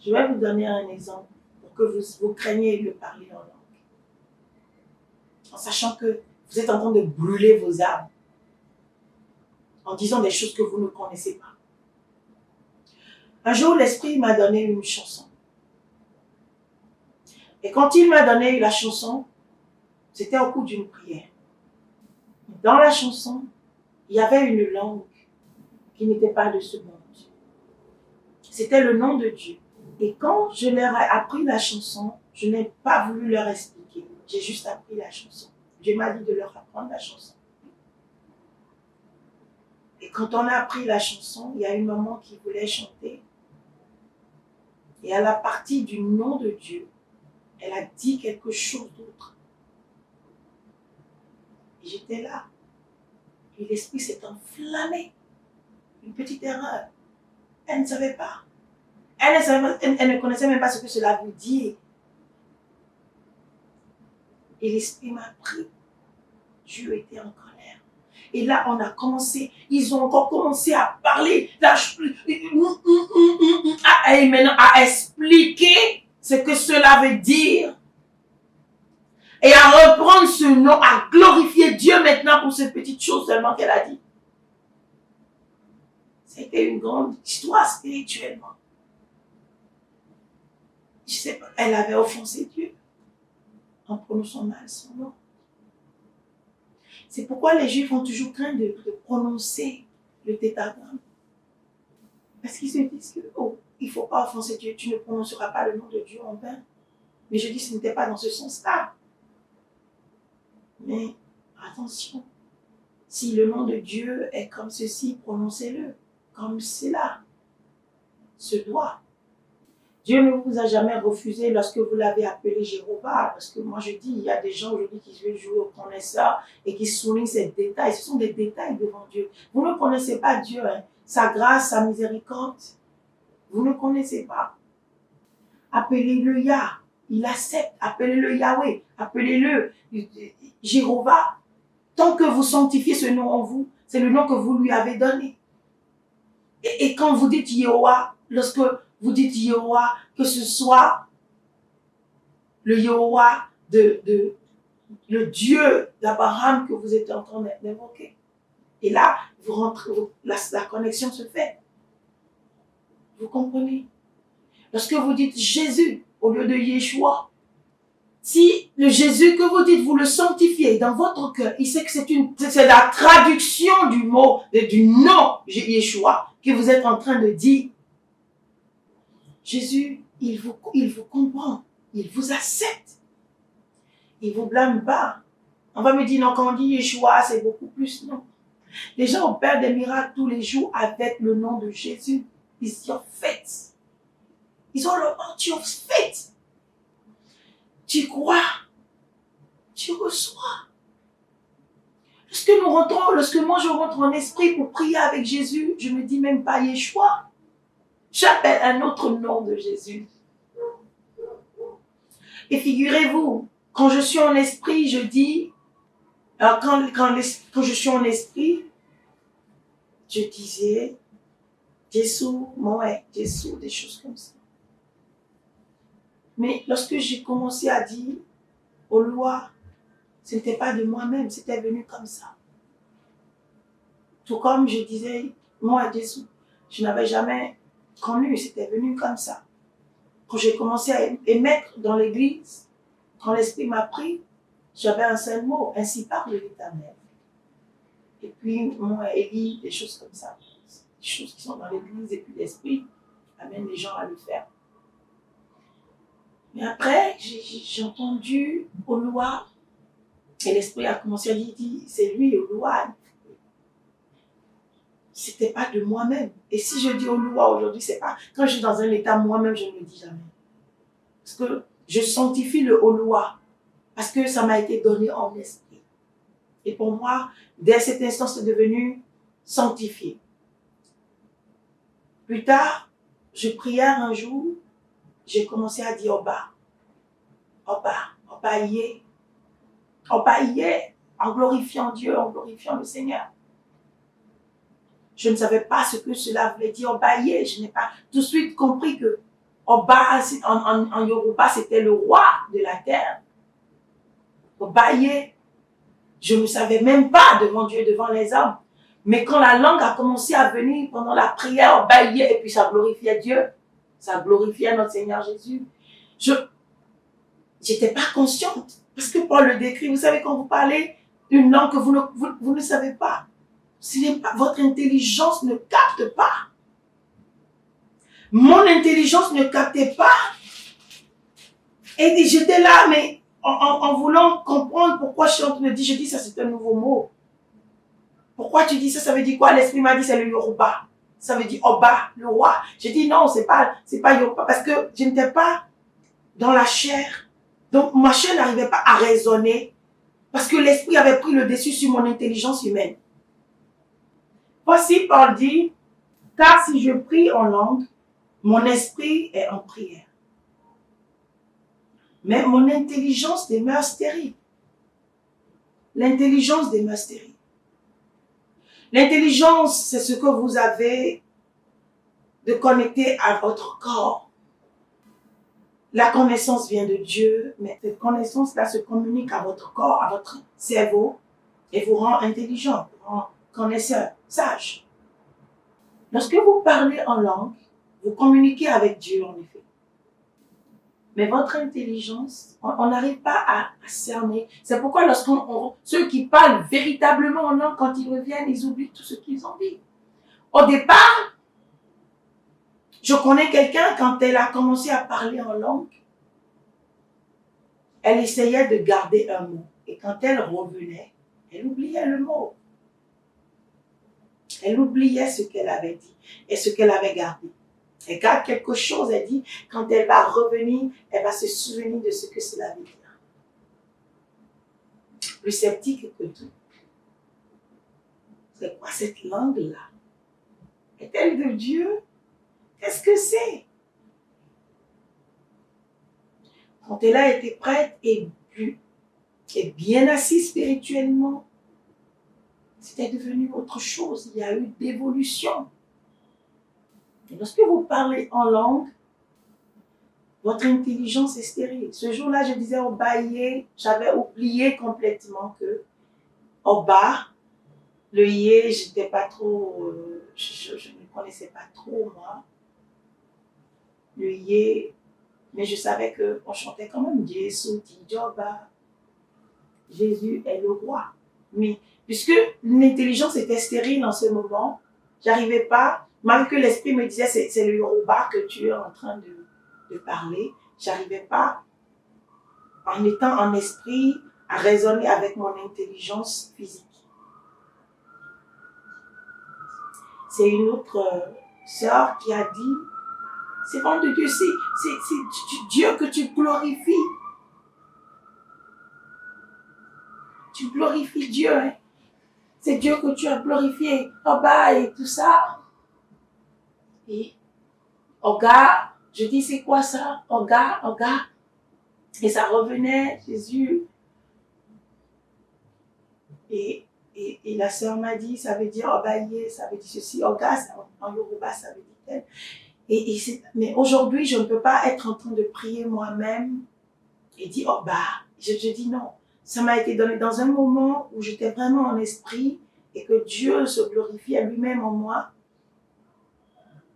Je vais vous donner un exemple pour que vous craigniez de parler en langue. En sachant que vous êtes en train de brûler vos âmes. En disant des choses que vous ne connaissez pas. Un jour, l'Esprit m'a donné une chanson. Et quand il m'a donné la chanson, c'était au cours d'une prière. Dans la chanson, il y avait une langue qui n'était pas de ce monde. C'était le nom de Dieu. Et quand je leur ai appris la chanson, je n'ai pas voulu leur expliquer. J'ai juste appris la chanson. Dieu m'a dit de leur apprendre la chanson. Et quand on a appris la chanson, il y a une maman qui voulait chanter. Et à la partie du nom de Dieu, elle a dit quelque chose d'autre. Et j'étais là. Et l'esprit s'est enflammé. Une petite erreur. Elle ne savait pas. Elle ne connaissait même pas ce que cela veut dire. Et l'esprit m'a pris. Dieu était en colère. Et là, on a commencé, ils ont encore commencé à parler, à expliquer ce que cela veut dire. Et à reprendre ce nom, à glorifier Dieu maintenant pour cette petite chose seulement qu'elle a dit. C'était une grande histoire spirituellement. Je sais pas, elle avait offensé Dieu en prononçant mal son nom. C'est pourquoi les Juifs ont toujours craint de prononcer le tétragramme. Parce qu'ils se disent que, il ne faut pas offenser Dieu, tu ne prononceras pas le nom de Dieu en vain. Mais je dis, ce n'était pas dans ce sens-là. Mais attention, si le nom de Dieu est comme ceci, prononcez-le comme cela se doit. Dieu ne vous a jamais refusé lorsque vous l'avez appelé Jéhovah. Parce que moi je dis, il y a des gens aujourd'hui qui veulent jouer au connaisseur et qui soulignent ces détails. Ce sont des détails devant Dieu. Vous ne connaissez pas Dieu, hein. Sa grâce, sa miséricorde. Vous ne connaissez pas. Appelez-le Yah. Il accepte. Appelez-le Yahweh. Appelez-le Jéhovah. Tant que vous sanctifiez ce nom en vous, c'est le nom que vous lui avez donné. Et quand vous dites Yehovah, lorsque vous dites Yehovah, que ce soit le Yehovah le Dieu d'Abraham que vous êtes en train d'invoquer. Et là, vous rentrez, la connexion se fait. Vous comprenez? Lorsque vous dites Jésus au lieu de Yeshua, Si le Jésus que vous dites, vous le sanctifiez dans votre cœur, il sait que c'est la traduction du mot, du nom Yeshua que vous êtes en train de dire. Jésus, il vous comprend, il vous accepte, il vous blâme pas. On va me dire, non, quand on dit Yeshua, c'est beaucoup plus, non. Les gens opèrent des miracles tous les jours avec le nom de Jésus. It's your faith. It's all about your faith. Tu crois, tu reçois. Lorsque moi je rentre en esprit pour prier avec Jésus, je ne me dis même pas Yeshua. J'appelle un autre nom de Jésus. Et figurez-vous, quand je suis en esprit, je dis, quand je suis en esprit, je disais Jésus, Moé, Jésus, des choses comme ça. Mais lorsque j'ai commencé à dire aux lois, ce n'était pas de moi-même, c'était venu comme ça. Tout comme je disais, moi, Jésus, je n'avais jamais connu, c'était venu comme ça. Quand j'ai commencé à émettre dans l'église, quand l'Esprit m'a pris, j'avais un seul mot, ainsi parle l'Éternel. Et puis, moi, Élie, des choses comme ça. Des choses qui sont dans l'église, et puis l'Esprit amène les gens à le faire. Mais après, j'ai entendu Oloa, et l'Esprit a commencé à dire, c'est lui, Oloa. C'était pas de moi-même. Et si je dis Oloa aujourd'hui, c'est pas, quand je suis dans un état moi-même, je ne le dis jamais. Parce que je sanctifie le Oloa, parce que ça m'a été donné en esprit. Et pour moi, dès cet instant, c'est devenu sanctifié. Plus tard, je priais un jour, j'ai commencé à dire Oba, Oba, Oba Yé, Oba Yé, en glorifiant Dieu, en glorifiant le Seigneur. Je ne savais pas ce que cela voulait dire Oba Yé. Je n'ai pas tout de suite compris que Oba, en Yoruba, c'était le roi de la terre. Oba Yé. Je ne savais même pas devant Dieu, devant les hommes. Mais quand la langue a commencé à venir pendant la prière, Oba Yé, et puis ça glorifiait Dieu, ça glorifiait notre Seigneur Jésus. Je n'étais pas consciente. Parce que Paul le décrit, vous savez, quand vous parlez une langue que vous ne savez pas, votre intelligence ne capte pas. Mon intelligence ne captait pas. Et j'étais là, mais en voulant comprendre pourquoi je suis en train de dire, je dis ça, c'est un nouveau mot. Pourquoi tu dis ça? Ça veut dire quoi? L'esprit m'a dit c'est le Yoruba. Ça veut dire Oba, le roi. J'ai dit non, c'est pas Yoruba, parce que je n'étais pas dans la chair. Donc ma chair n'arrivait pas à raisonner, parce que l'esprit avait pris le dessus sur mon intelligence humaine. Voici Paul dit, car si je prie en langue, mon esprit est en prière. Mais mon intelligence demeure stérile. L'intelligence demeure stérile. L'intelligence, c'est ce que vous avez de connecter à votre corps. La connaissance vient de Dieu, mais cette connaissance-là se communique à votre corps, à votre cerveau, et vous rend intelligent, vous rend connaisseur, sage. Lorsque vous parlez en langue, vous communiquez avec Dieu, en effet. Mais votre intelligence, on n'arrive pas à cerner. C'est pourquoi ceux qui parlent véritablement en langue, quand ils reviennent, ils oublient tout ce qu'ils ont dit. Au départ, je connais quelqu'un, quand elle a commencé à parler en langue, elle essayait de garder un mot. Et quand elle revenait, elle oubliait le mot. Elle oubliait ce qu'elle avait dit et ce qu'elle avait gardé. Elle garde quelque chose, elle dit, quand elle va revenir, elle va se souvenir de ce que cela veut dire. Plus sceptique que tout. C'est quoi cette langue-là? Est-elle de Dieu? Qu'est-ce que c'est? Quand elle a été prête et bien assise spirituellement, c'était devenu autre chose. Il y a eu d'évolution. Et lorsque vous parlez en langue, votre intelligence est stérile. Ce jour-là, je disais Oba Yé, j'avais oublié complètement que Oba, le Yé, j'étais pas trop, je ne connaissais pas trop moi. Le Yé, Mais je savais qu'on chantait quand même Jésus, Tidjoba. Jésus est le roi. Mais puisque l'intelligence était stérile en ce moment, j'arrivais pas, malgré que l'esprit me disait c'est le Yoruba que tu es en train de parler, j'arrivais pas, en étant en esprit, à raisonner avec mon intelligence physique. C'est une autre sœur qui a dit, c'est bon de Dieu, c'est Dieu que tu glorifies. Tu glorifies Dieu, hein? C'est Dieu que tu as glorifié, Oba et tout ça. Et Oga, je dis c'est quoi ça? Oga. Et ça revenait, Jésus. Et la sœur m'a dit, ça veut dire Obaye, ça veut dire ceci, Oga, en Yoruba, ça veut dire tel. Mais aujourd'hui, je ne peux pas être en train de prier moi-même et dire Oba. Je dis non. Ça m'a été donné dans un moment où j'étais vraiment en esprit et que Dieu se glorifie à lui-même en moi.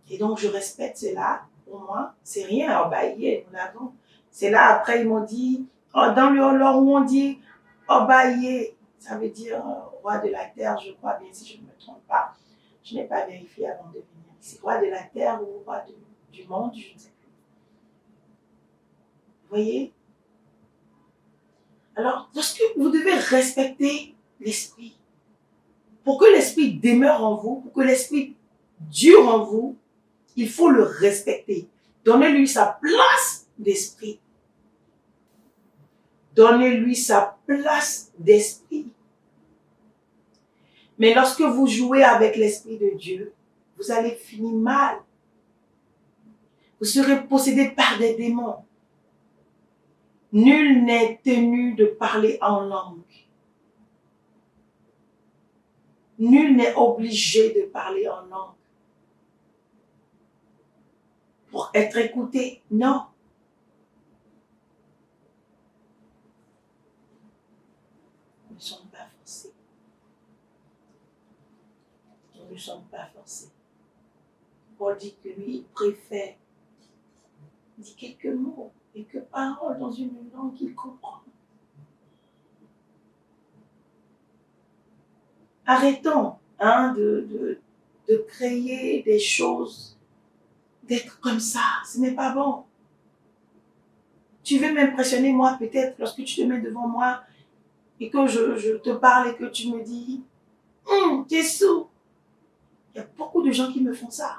Et donc, je respecte cela. Pour moi, c'est rien. Obaye, nous l'avons. C'est là, après, ils m'ont dit, dans le Holor où on dit Obaye, ça veut dire roi de la terre, je crois bien, si je ne me trompe pas. Je n'ai pas vérifié avant de venir ici. Roi de la terre ou roi du monde, je ne sais plus. Vous voyez? Alors, parce que vous devez respecter l'esprit. Pour que l'esprit demeure en vous, pour que l'esprit dure en vous, il faut le respecter. Donnez-lui sa place d'esprit. Donnez-lui sa place d'esprit. Mais lorsque vous jouez avec l'esprit de Dieu, vous allez finir mal. Vous serez possédé par des démons. Nul n'est tenu de parler en langue. Nul n'est obligé de parler en langue. Pour être écouté, non. Nous ne sommes pas forcés. Nous ne sommes pas forcés. Paul dit que lui, il préfère dire quelques mots, quelques paroles dans une langue qu'il comprend. Arrêtons de créer des choses, d'être comme ça. Ce n'est pas bon. Tu veux m'impressionner, moi, peut-être, lorsque tu te mets devant moi et que je te parle et que tu me dis Jésus. Il y a beaucoup de gens qui me font ça.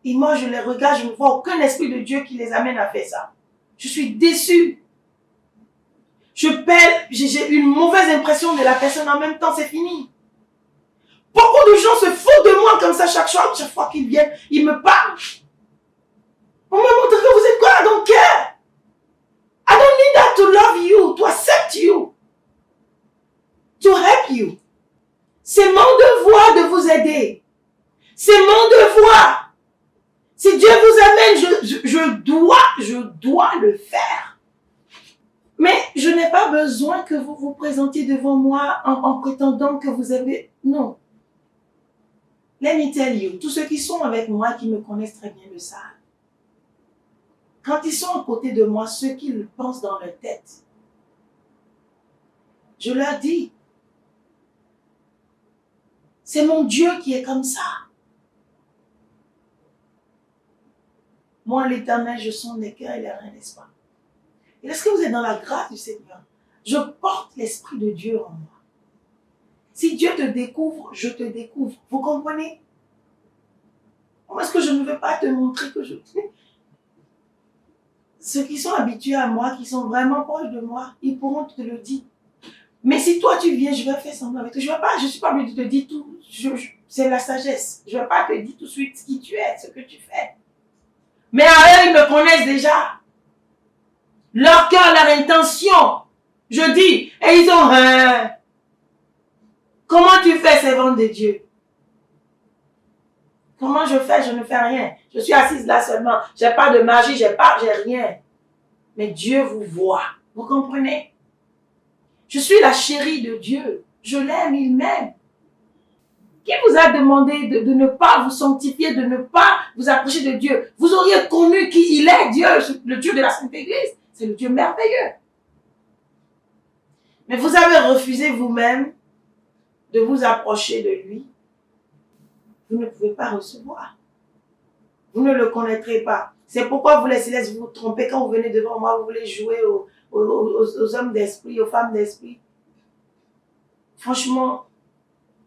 Et moi, je les regarde, je ne vois aucun esprit de Dieu qui les amène à faire ça. Je suis déçue. J'ai une mauvaise impression de la personne en même temps, c'est fini. Beaucoup de gens se foutent de moi comme ça chaque fois qu'ils viennent, ils me parlent. On me montre que vous êtes quoi? I don't care. I don't need that to love you, to accept you, to help you. C'est mon devoir de vous aider. C'est mon devoir. Si Dieu vous amène, je dois le faire. Mais je n'ai pas besoin que vous vous présentiez devant moi en prétendant que vous avez... Non. Let me tell you, tous ceux qui sont avec moi, qui me connaissent très bien le savent. Quand ils sont à côté de moi, ceux qui le pensent dans leur tête, je leur dis, c'est mon Dieu qui est comme ça. Moi, l'Éternel, je sonde les cœurs et les reins, n'est-ce pas? Et lorsque vous êtes dans la grâce du Seigneur, je porte l'Esprit de Dieu en moi. Si Dieu te découvre, je te découvre. Vous comprenez? Comment est-ce que je ne veux pas te montrer que je... Ceux qui sont habitués à moi, qui sont vraiment proches de moi, ils pourront te le dire. Mais si toi tu viens, je vais faire semblant avec toi. Je ne suis pas obligée de te dire tout. C'est la sagesse. Je ne vais pas te dire tout de suite qui tu es, ce que tu fais. Mais à eux, ils me connaissent déjà. Leur cœur, leur intention. Je dis, et ils ont... Comment tu fais, servante de Dieu? Comment je fais? Je ne fais rien. Je suis assise là seulement. Je n'ai pas de magie, j'ai rien. Mais Dieu vous voit. Vous comprenez? Je suis la chérie de Dieu. Je l'aime, il m'aime. Qui vous a demandé de ne pas vous sanctifier, de ne pas vous approcher de Dieu? Vous auriez connu qui il est, Dieu, le Dieu de la Sainte Église. C'est le Dieu merveilleux. Mais vous avez refusé vous-même de vous approcher de lui. Vous ne pouvez pas recevoir. Vous ne le connaîtrez pas. C'est pourquoi vous laissez vous tromper quand vous venez devant moi, vous voulez jouer aux hommes d'esprit, aux femmes d'esprit. Franchement,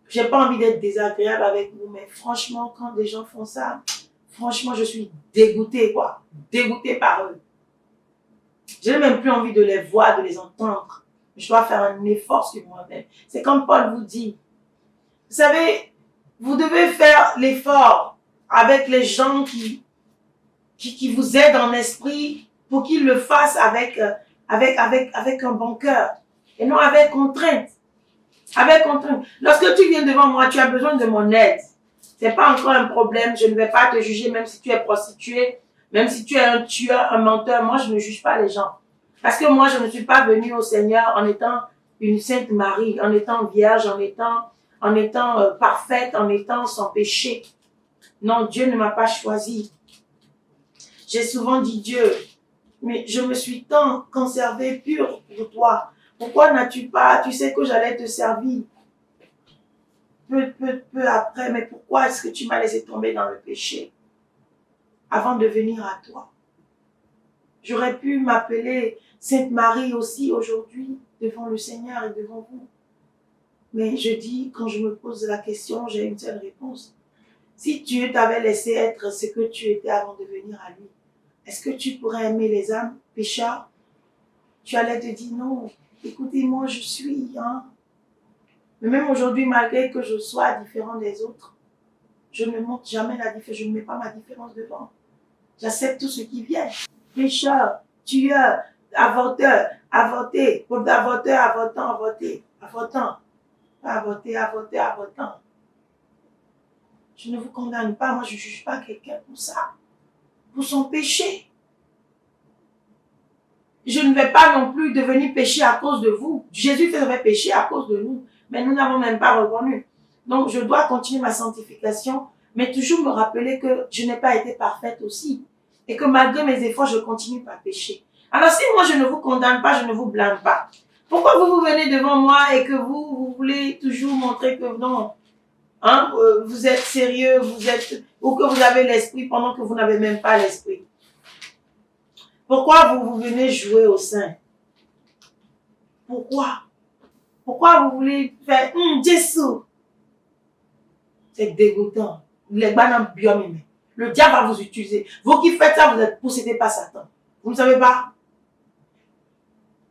j'ai pas envie d'être désagréable avec vous, mais franchement, quand des gens font ça, franchement, je suis dégoûtée, quoi. Dégoûtée par eux. Je n'ai même plus envie de les voir, de les entendre. Je dois faire un effort sur moi-même. C'est comme Paul vous dit. Vous savez, vous devez faire l'effort avec les gens qui vous aident en esprit pour qu'ils le fassent avec un bon cœur et non avec contrainte. Avec contrainte. Lorsque tu viens devant moi, tu as besoin de mon aide. C'est pas encore un problème. Je ne vais pas te juger même si tu es prostituée, même si tu es un tueur, un menteur. Moi, je ne juge pas les gens. Parce que moi, je ne suis pas venue au Seigneur en étant une Sainte Marie, en étant vierge, en étant parfaite, en étant sans péché. Non, Dieu ne m'a pas choisi. J'ai souvent dit Dieu, mais je me suis tant conservée pure pour toi. Pourquoi n'as-tu pas, tu sais que j'allais te servir peu après, mais pourquoi est-ce que tu m'as laissé tomber dans le péché avant de venir à toi? J'aurais pu m'appeler Sainte Marie aussi aujourd'hui devant le Seigneur et devant vous. Mais je dis, quand je me pose la question, j'ai une seule réponse. Si Dieu t'avait laissé être ce que tu étais avant de venir à lui, est-ce que tu pourrais aimer les âmes pécheurs? Tu allais te dire non, écoutez, moi je suis, Mais même aujourd'hui, malgré que je sois différent des autres, je ne montre jamais la différence, je ne mets pas ma différence devant. J'accepte tout ce qui vient. Pécheur, tueur, avorteur, avorté, avorteur, avortant, avorté, avortant, avortant. Je ne vous condamne pas, moi je ne juge pas quelqu'un pour ça, pour son péché. Je ne vais pas non plus devenir péché à cause de vous. Jésus faisait péché à cause de nous, mais nous n'avons même pas reconnu. Donc je dois continuer ma sanctification, mais toujours me rappeler que je n'ai pas été parfaite aussi. Et que malgré mes efforts, je continue par pécher. Alors si moi je ne vous condamne pas, je ne vous blâme pas. Pourquoi vous venez devant moi et que vous voulez toujours montrer que non, vous êtes sérieux, ou que vous avez l'esprit pendant que vous n'avez même pas l'esprit? Pourquoi vous venez jouer au sein? Pourquoi? Pourquoi vous voulez faire Jésus? C'est dégoûtant. Les bananes biomémé. Le diable va vous utiliser. Vous qui faites ça, vous êtes possédés par Satan. Vous ne savez pas?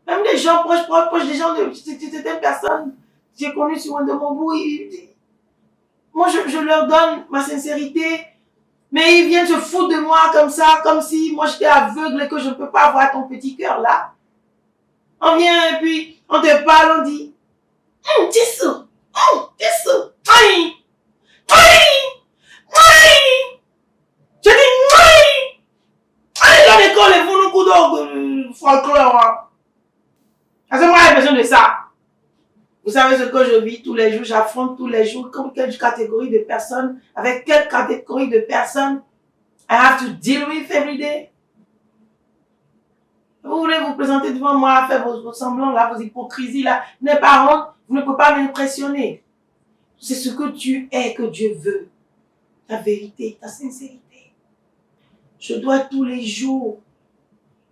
Même les gens proches des gens de certaines personnes, j'ai connu sur un de mon bout, moi je leur donne ma sincérité, mais ils viennent se foutre de moi comme ça, comme si moi j'étais aveugle et que je ne peux pas voir ton petit cœur là. On vient et puis on te parle, on dit Jésus, Jésus, aïe, aïe, aïe. Je dis aïe, aïe, dans l'école, ils font nos coups d'orgue, folklore. Parce que moi j'ai besoin de ça. Vous savez ce que je vis tous les jours, j'affronte tous les jours, comme quelle catégorie de personnes, avec quelle catégorie de personnes I have to deal with every day. Vous voulez vous présenter devant moi, faire vos semblants là, vos hypocrisies là, n'ayez pas honte, vous ne pouvez pas m'impressionner. C'est ce que tu es que Dieu veut. Ta vérité, ta sincérité. Je dois tous les jours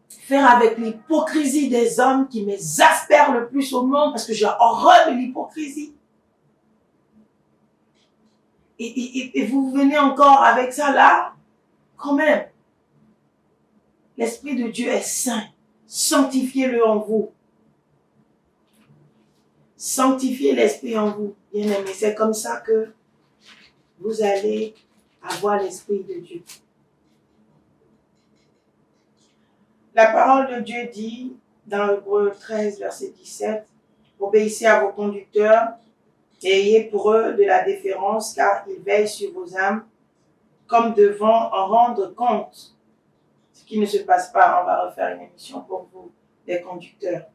faire avec l'hypocrisie des hommes qui m'exaspèrent le plus au monde parce que j'ai horreur de l'hypocrisie. Et vous venez encore avec ça là, quand même. L'Esprit de Dieu est saint. Sanctifiez-le en vous. Sanctifiez l'Esprit en vous, bien-aimés. C'est comme ça que vous allez avoir l'Esprit de Dieu. La parole de Dieu dit dans Hébreux 13, verset 17, « Obéissez à vos conducteurs et ayez pour eux de la déférence, car ils veillent sur vos âmes, comme devant en rendre compte. » Ce qui ne se passe pas, on va refaire une émission pour vous, les conducteurs.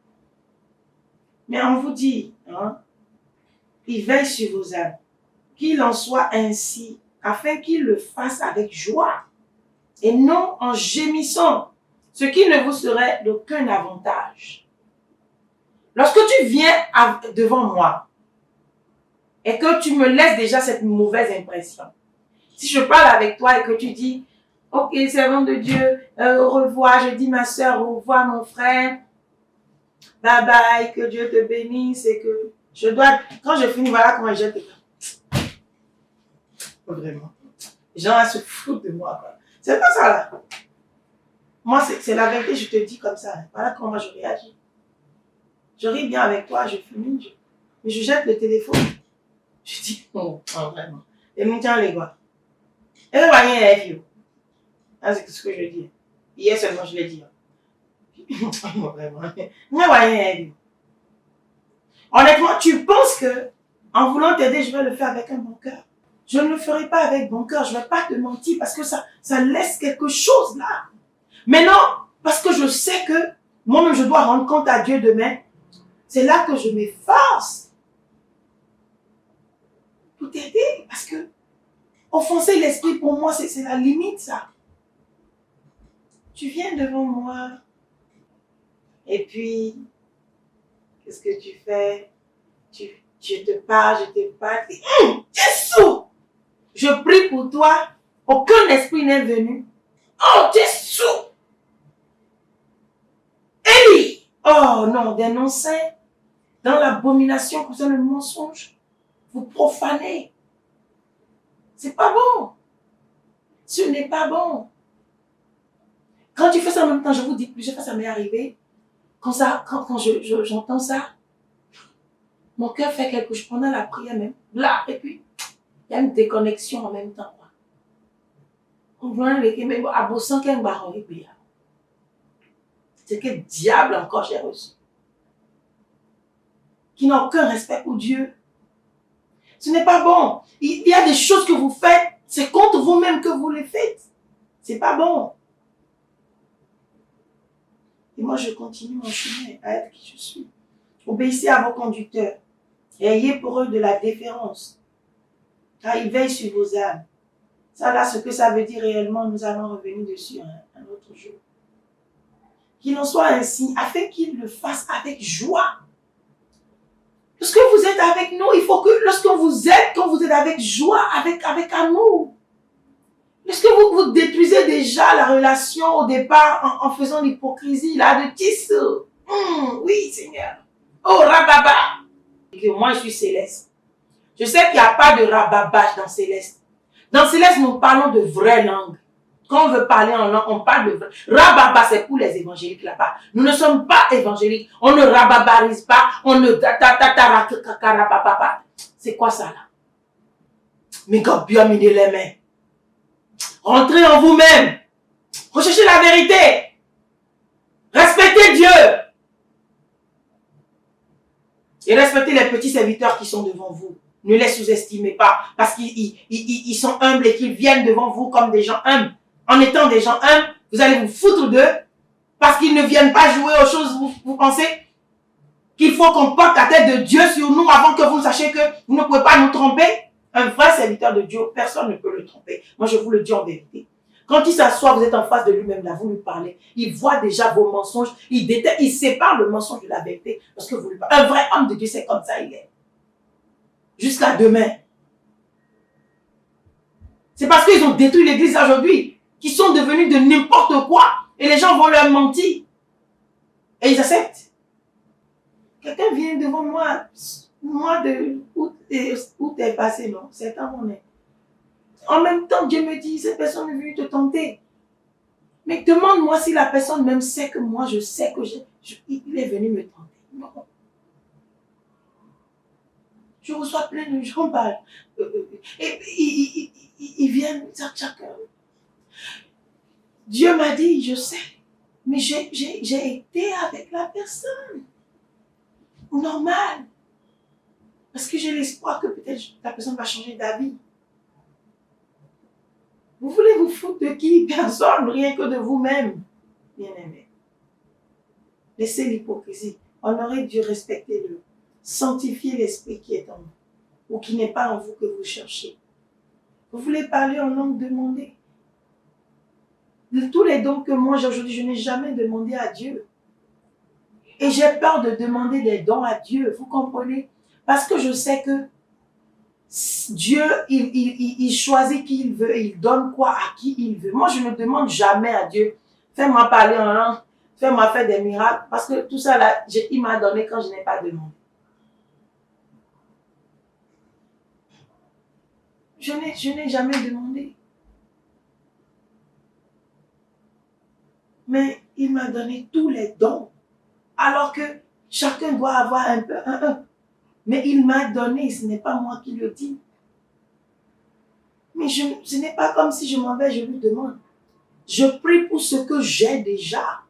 Mais on vous dit, ils veillent sur vos âmes. qu'il en soit ainsi, afin qu'il le fasse avec joie et non en gémissant, ce qui ne vous serait d'aucun avantage. Lorsque tu viens devant moi et que tu me laisses déjà cette mauvaise impression, si je parle avec toi et que tu dis, ok, servant de Dieu, au revoir, je dis ma soeur, au revoir mon frère, bye bye, que Dieu te bénisse et que je dois, quand je finis, voilà comment je te parle. Vraiment. Les gens se foutent de moi. C'est pas ça là. Moi, c'est la vérité, je te dis comme ça. Voilà comment je réagis. Je ris bien avec toi, je finis, mais je jette le téléphone. Je dis, oh, vraiment. Et me tiens les gars. Et le voyez, elle est c'est ce que je dis. Hier seulement, je l'ai dit. Vraiment. Mais voyez, elle honnêtement, tu penses que en voulant t'aider, je vais le faire avec un bon cœur. Je ne le ferai pas avec bon cœur. Je ne vais pas te mentir parce que ça laisse quelque chose là. Maintenant, parce que je sais que moi-même, je dois rendre compte à Dieu demain, c'est là que je m'efforce pour t'aider. Parce que offenser l'esprit, pour moi, c'est la limite, ça. Tu viens devant moi et puis, qu'est-ce que tu fais? Je te parle, je te parle. Tu es sourd. Je prie pour toi. Aucun esprit n'est venu. Oh, tu es sourd. Élie. Oh non, des noms saints. Dans l'abomination concernant le mensonge. Vous profanez. C'est pas bon. Ce n'est pas bon. Quand tu fais ça en même temps, je vous dis, plusieurs fois ça m'est arrivé. Quand j'entends ça, mon cœur fait quelque chose pendant la prière même. Là, et puis, il y a une déconnexion en même temps. C'est quel diable encore j'ai reçu? Qui n'a aucun respect pour Dieu. Ce n'est pas bon. Il y a des choses que vous faites, c'est contre vous-même que vous les faites. C'est pas bon. Et moi, je continue mon chemin à être qui je suis. Obéissez à vos conducteurs et ayez pour eux de la déférence, car ils veillent sur vos âmes. Ça, là, ce que ça veut dire réellement, nous allons revenir dessus un autre jour. Qu'il en soit ainsi, afin qu'ils le fassent avec joie. Lorsque vous êtes avec nous, il faut que, lorsque vous êtes, quand vous êtes avec joie, avec amour, lorsque vous détruisez déjà la relation au départ en faisant l'hypocrisie, là, de tisse. Oui, Seigneur. Oh, rababa. Et que moi, je suis céleste. Je sais qu'il n'y a pas de rababage dans céleste. Dans céleste, nous parlons de vraie langue. Quand on veut parler en langue, on parle de vrai. Rababa, c'est pour les évangéliques là-bas. Nous ne sommes pas évangéliques. On ne rababarise pas. On ne c'est quoi ça là? Mais quand bien mis les mains. Rentrez en vous-même. Recherchez la vérité. Respectez Dieu. Et respectez les petits serviteurs qui sont devant vous. Ne les sous-estimez pas parce qu'ils sont humbles et qu'ils viennent devant vous comme des gens humbles. En étant des gens humbles, vous allez vous foutre d'eux parce qu'ils ne viennent pas jouer aux choses. Vous pensez qu'il faut qu'on porte la tête de Dieu sur nous avant que vous sachiez que vous ne pouvez pas nous tromper? Un vrai serviteur de Dieu, personne ne peut le tromper. Moi, je vous le dis en vérité. Quand il s'assoit, vous êtes en face de lui-même, là, vous lui parlez. Il voit déjà vos mensonges. Il sépare le mensonge de la vérité. Parce que vous lui parlez. Un vrai homme de Dieu, c'est comme ça, il est. Jusqu'à demain. C'est parce qu'ils ont détruit l'église aujourd'hui qu'ils sont devenus de n'importe quoi. Et les gens vont leur mentir. Et ils acceptent. Quelqu'un vient devant moi. Moi, où t'es passé, non? C'est quand on est. En même temps, Dieu me dit, cette personne est venue te tenter. Mais demande-moi si la personne même sait que moi, je sais que il est venu me tenter. Non. Je reçois plein de gens, et ils viennent, chacun. Dieu m'a dit, je sais, mais j'ai été avec la personne. Normal. Parce que j'ai l'espoir que peut-être la personne va changer d'avis. Vous voulez vous foutre de qui? Personne, rien que de vous-même. Bien-aimé. Laissez l'hypocrisie. Honorez Dieu, respectez-le. Sanctifiez l'esprit qui est en vous. ou qui n'est pas en vous que vous cherchez. Vous voulez parler en langue, demandez. De tous les dons que moi j'ai aujourd'hui, je n'ai jamais demandé à Dieu. Et j'ai peur de demander des dons à Dieu, vous comprenez? Parce que je sais que Dieu, il choisit qui il veut et il donne quoi à qui il veut. Moi, je ne demande jamais à Dieu, fais-moi parler en langue, fais-moi faire des miracles, parce que tout ça là, il m'a donné quand je n'ai pas demandé. Je n'ai jamais demandé. Mais il m'a donné tous les dons. Alors que chacun doit avoir un peu, un. Mais il m'a donné, ce n'est pas moi qui le dis. Mais ce n'est pas comme si je m'en vais, je lui demande. Je prie pour ce que j'ai déjà.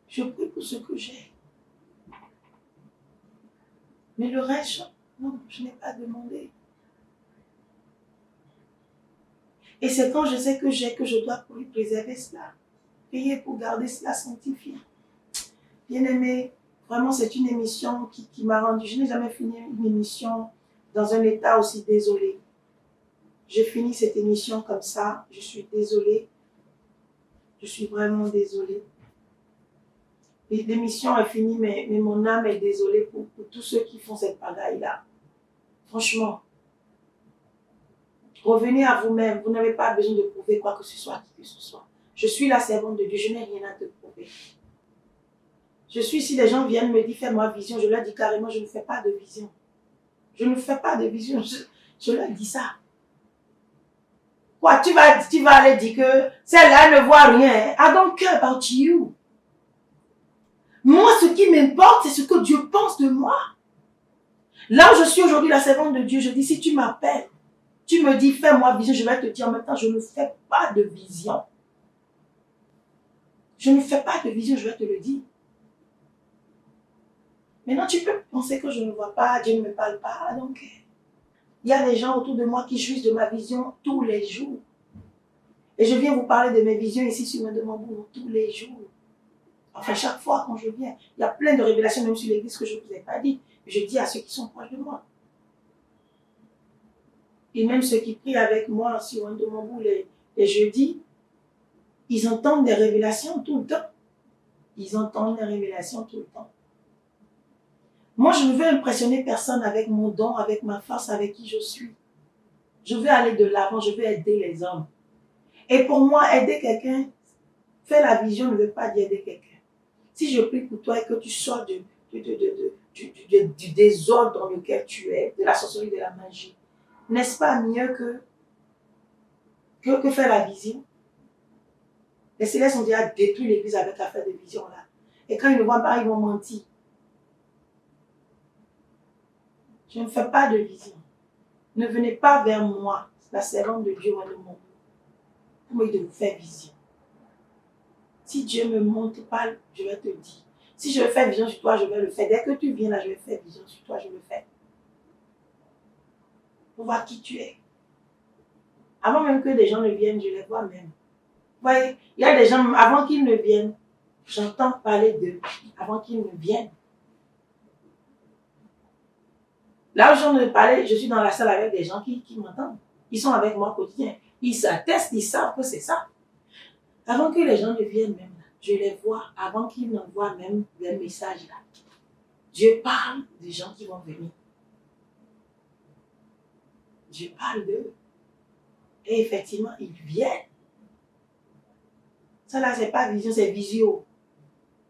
Je prie pour ce que j'ai. Mais le reste, non, je n'ai pas demandé. Et c'est quand je sais que j'ai que je dois préserver cela. Prier pour garder cela sanctifié. Bien-aimé, vraiment c'est une émission qui m'a rendu. Je n'ai jamais fini une émission dans un état aussi désolé. J'ai fini cette émission comme ça. Je suis désolée. Je suis vraiment désolée. L'émission est finie, mais mon âme est désolée pour tous ceux qui font cette pagaille-là. Franchement, revenez à vous-même. Vous n'avez pas besoin de prouver quoi que ce soit à qui que ce soit. Je suis la servante de Dieu. Je n'ai rien à te prouver. Je suis, si les gens viennent me dire, fais-moi vision, je leur dis carrément, je ne fais pas de vision. Je ne fais pas de vision. Je leur dis ça. Quoi, tu vas aller dire que celle-là ne voit rien. I don't care about you. Moi, ce qui m'importe, c'est ce que Dieu pense de moi. Là où je suis aujourd'hui, la servante de Dieu, je dis, si tu m'appelles, tu me dis, fais-moi vision, je vais te dire en même temps, je ne fais pas de vision. Je ne fais pas de vision, je vais te le dire. Maintenant, tu peux penser que je ne vois pas, Dieu ne me parle pas, donc il y a des gens autour de moi qui jouissent de ma vision tous les jours. Et je viens vous parler de mes visions ici sur le Demandou tous les jours. Enfin, chaque fois quand je viens, il y a plein de révélations, même sur l'église, que je ne vous ai pas dit. Je dis à ceux qui sont proches de moi. Et même ceux qui prient avec moi sur un Demandou les jeudis, ils entendent des révélations tout le temps. Ils entendent des révélations tout le temps. Moi, je ne veux impressionner personne avec mon don, avec ma force, avec qui je suis. Je veux aller de l'avant, je veux aider les hommes. Et pour moi, aider quelqu'un, faire la vision ne veut pas dire aider quelqu'un. Si je prie pour toi et que tu sors du désordre dans lequel tu es, de la sorcellerie, de la magie, n'est-ce pas mieux que faire la vision? Les célestes ont déjà détruit l'église avec l'affaire de vision là. Et quand ils ne voient pas, ils vont mentir. Je ne fais pas de vision. Ne venez pas vers moi, la servante de Dieu, de mon pour me dire de vous faire vision. Si Dieu me montre pas, je vais te dire. Si je veux faire vision sur toi, je vais le faire. Dès que tu viens là, je vais faire vision sur toi, je le fais. Pour voir qui tu es. Avant même que les gens ne viennent, je les vois même. Vous voyez, il y a des gens, avant qu'ils ne viennent, j'entends parler d'eux, avant qu'ils ne viennent. Là où j'en ai parlé, je suis dans la salle avec des gens qui m'entendent. Ils sont avec moi au quotidien. Ils s'attestent, ils savent que c'est ça. Avant que les gens ne viennent même, je les vois avant qu'ils n'envoient même les messages là. Dieu parle des gens qui vont venir. Dieu parle d'eux. Et effectivement, ils viennent. Ça là, c'est pas vision, c'est visio.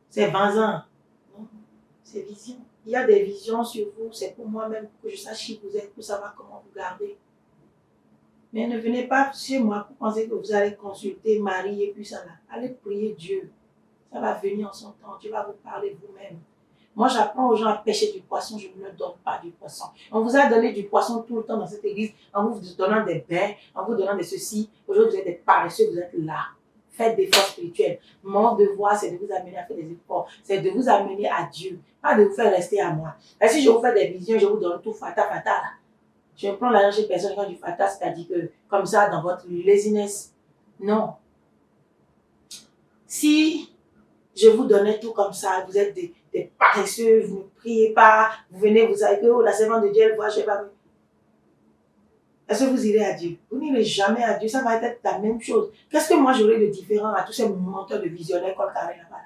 C'est 20 ans. Non, c'est vision. Il y a des visions sur vous, c'est pour moi-même, pour que je sache qui vous êtes, pour savoir comment vous garder. Mais ne venez pas chez moi pour penser que vous allez consulter Marie et puis ça là. Allez prier Dieu. Ça va venir en son temps. Dieu va vous parler vous-même. Moi, j'apprends aux gens à pêcher du poisson. Je ne leur donne pas du poisson. On vous a donné du poisson tout le temps dans cette église, en vous donnant des bains, en vous donnant des ceci. Aujourd'hui, vous êtes des paresseux, vous êtes là. Faites des efforts spirituels. Mon devoir, c'est de vous amener à faire des efforts. C'est de vous amener à Dieu. Pas de vous faire rester à moi. Et si je vous fais des visions, je vous donne tout fata là. Je ne prends l'argent chez personne quand du fata, c'est-à-dire que comme ça, dans votre laziness. Non. Si je vous donnais tout comme ça, vous êtes des paresseux, vous ne priez pas, vous venez, vous savez que oh, la servante de Dieu, elle voit, je ne sais pas. Est-ce que vous irez à Dieu? Vous n'irez jamais à Dieu, ça va être la même chose. Qu'est-ce que moi j'aurai de différent à tous ces menteurs de visionnaires col carré là-bas?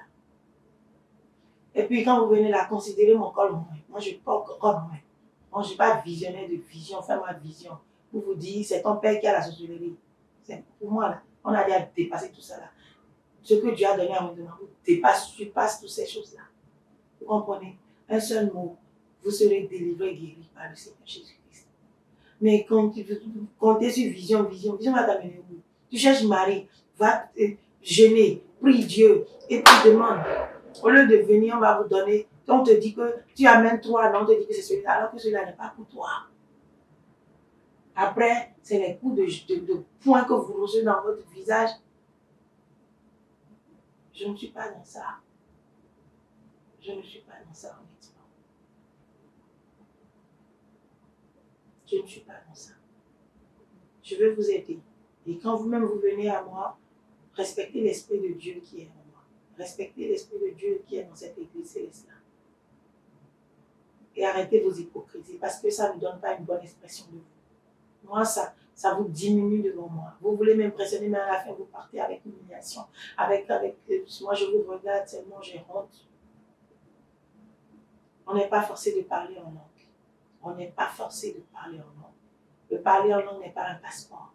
Et puis quand vous venez là, considérez mon col moins. Moi je porte col moins. Moi je ne suis pas visionnaire de vision, fais ma vision. Vous vous dites, c'est ton père qui a la sorcellerie. Pour moi, là, on a déjà dépassé tout ça là. Ce que Dieu a donné à mon demande, vous dépasse toutes ces choses-là. Vous comprenez? Un seul mot, vous serez délivré, guéri par le Seigneur Jésus-Christ. Mais quand tu veux compter sur vision va t'amener où? Tu cherches Marie, va jeûner, prie Dieu et puis demande. Au lieu de venir, on va vous donner. On te dit que tu amènes 3, non, on te dit que c'est celui-là, alors que celui-là n'est pas pour toi. Après, c'est les coups de poing que vous recevez dans votre visage. Je ne suis pas dans ça. Je ne suis pas dans ça, honnêtement. Je ne suis pas dans ça. Je veux vous aider. Et quand vous-même vous venez à moi, respectez l'Esprit de Dieu qui est en moi. Respectez l'Esprit de Dieu qui est dans cette église céleste-là. Et arrêtez vos hypocrisies parce que ça ne donne pas une bonne expression de vous. Moi, ça vous diminue devant moi. Vous voulez m'impressionner, mais à la fin, vous partez avec humiliation. Moi, je vous regarde tellement, j'ai honte. On n'est pas forcé de parler en langue. On n'est pas forcé de parler en langue. Le parler en langue n'est pas un passeport.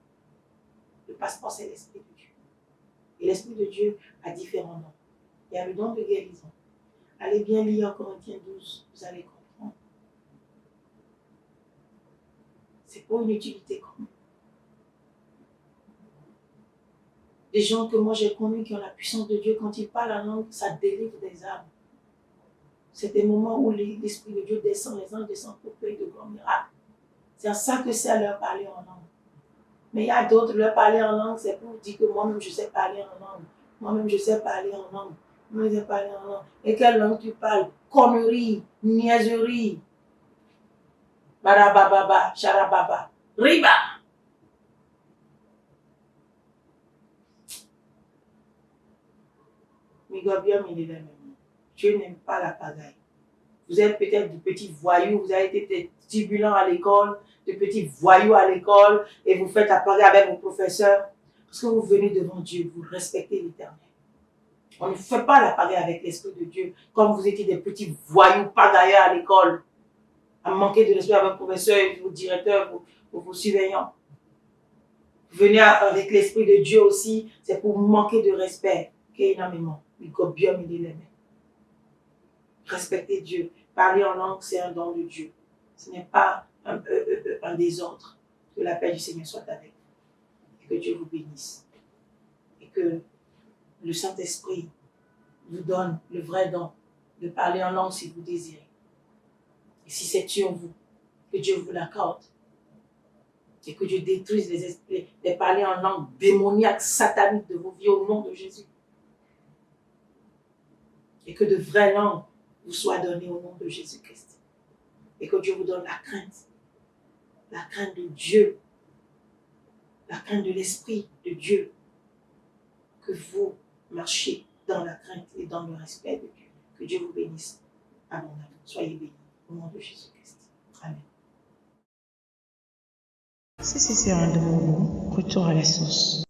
Le passeport, c'est l'Esprit de Dieu. Et l'Esprit de Dieu a différents noms. Il y a le don de guérison. Allez bien lire en Corinthiens 12, vous allez comprendre. C'est pour une utilité commune. Des gens que moi j'ai connus qui ont la puissance de Dieu, quand ils parlent en langue, ça délivre des âmes. C'est des moments où l'Esprit de Dieu descend, les anges descendent pour faire de grands miracles. C'est à ça que c'est à leur parler en langue. Mais il y a d'autres, leur parler en langue, c'est pour dire que moi-même je sais parler en langue. Moi-même je sais parler en langue. Moi-même je sais parler en langue. Et quelle langue tu parles? Connerie, niaiserie. Barababa, charababa, riba. Dieu n'aime pas la pagaille. Vous êtes peut-être de petits voyous, vous avez été turbulents à l'école, de petits voyous à l'école, et vous faites la pagaille avec vos professeurs. Parce que vous venez devant Dieu, vous respectez l'Éternel. On ne fait pas la pagaille avec l'Esprit de Dieu, comme vous étiez des petits voyous pagailleurs à l'école, à manquer de respect avec vos professeurs, vos directeurs, vos surveillants. Vous venez avec l'Esprit de Dieu aussi, c'est pour manquer de respect. Énormément. Respectez Dieu. Parler en langue, c'est un don de Dieu. Ce n'est pas un désordre. Que la paix du Seigneur soit avec vous. Et que Dieu vous bénisse. Et que le Saint-Esprit vous donne le vrai don de parler en langue si vous désirez. Et si c'est sur vous, que Dieu vous l'accorde. Et que Dieu détruise les esprits, les parler en langue démoniaques, sataniques de vos vies au nom de Jésus. Et que de vraies langues vous soient données au nom de Jésus-Christ. Et que Dieu vous donne la crainte de Dieu, la crainte de l'Esprit de Dieu. Que vous marchiez dans la crainte et dans le respect de Dieu. Que Dieu vous bénisse abondamment. Soyez bénis au nom de Jésus-Christ. Amen. Si c'est un de vos mots, retour à la source.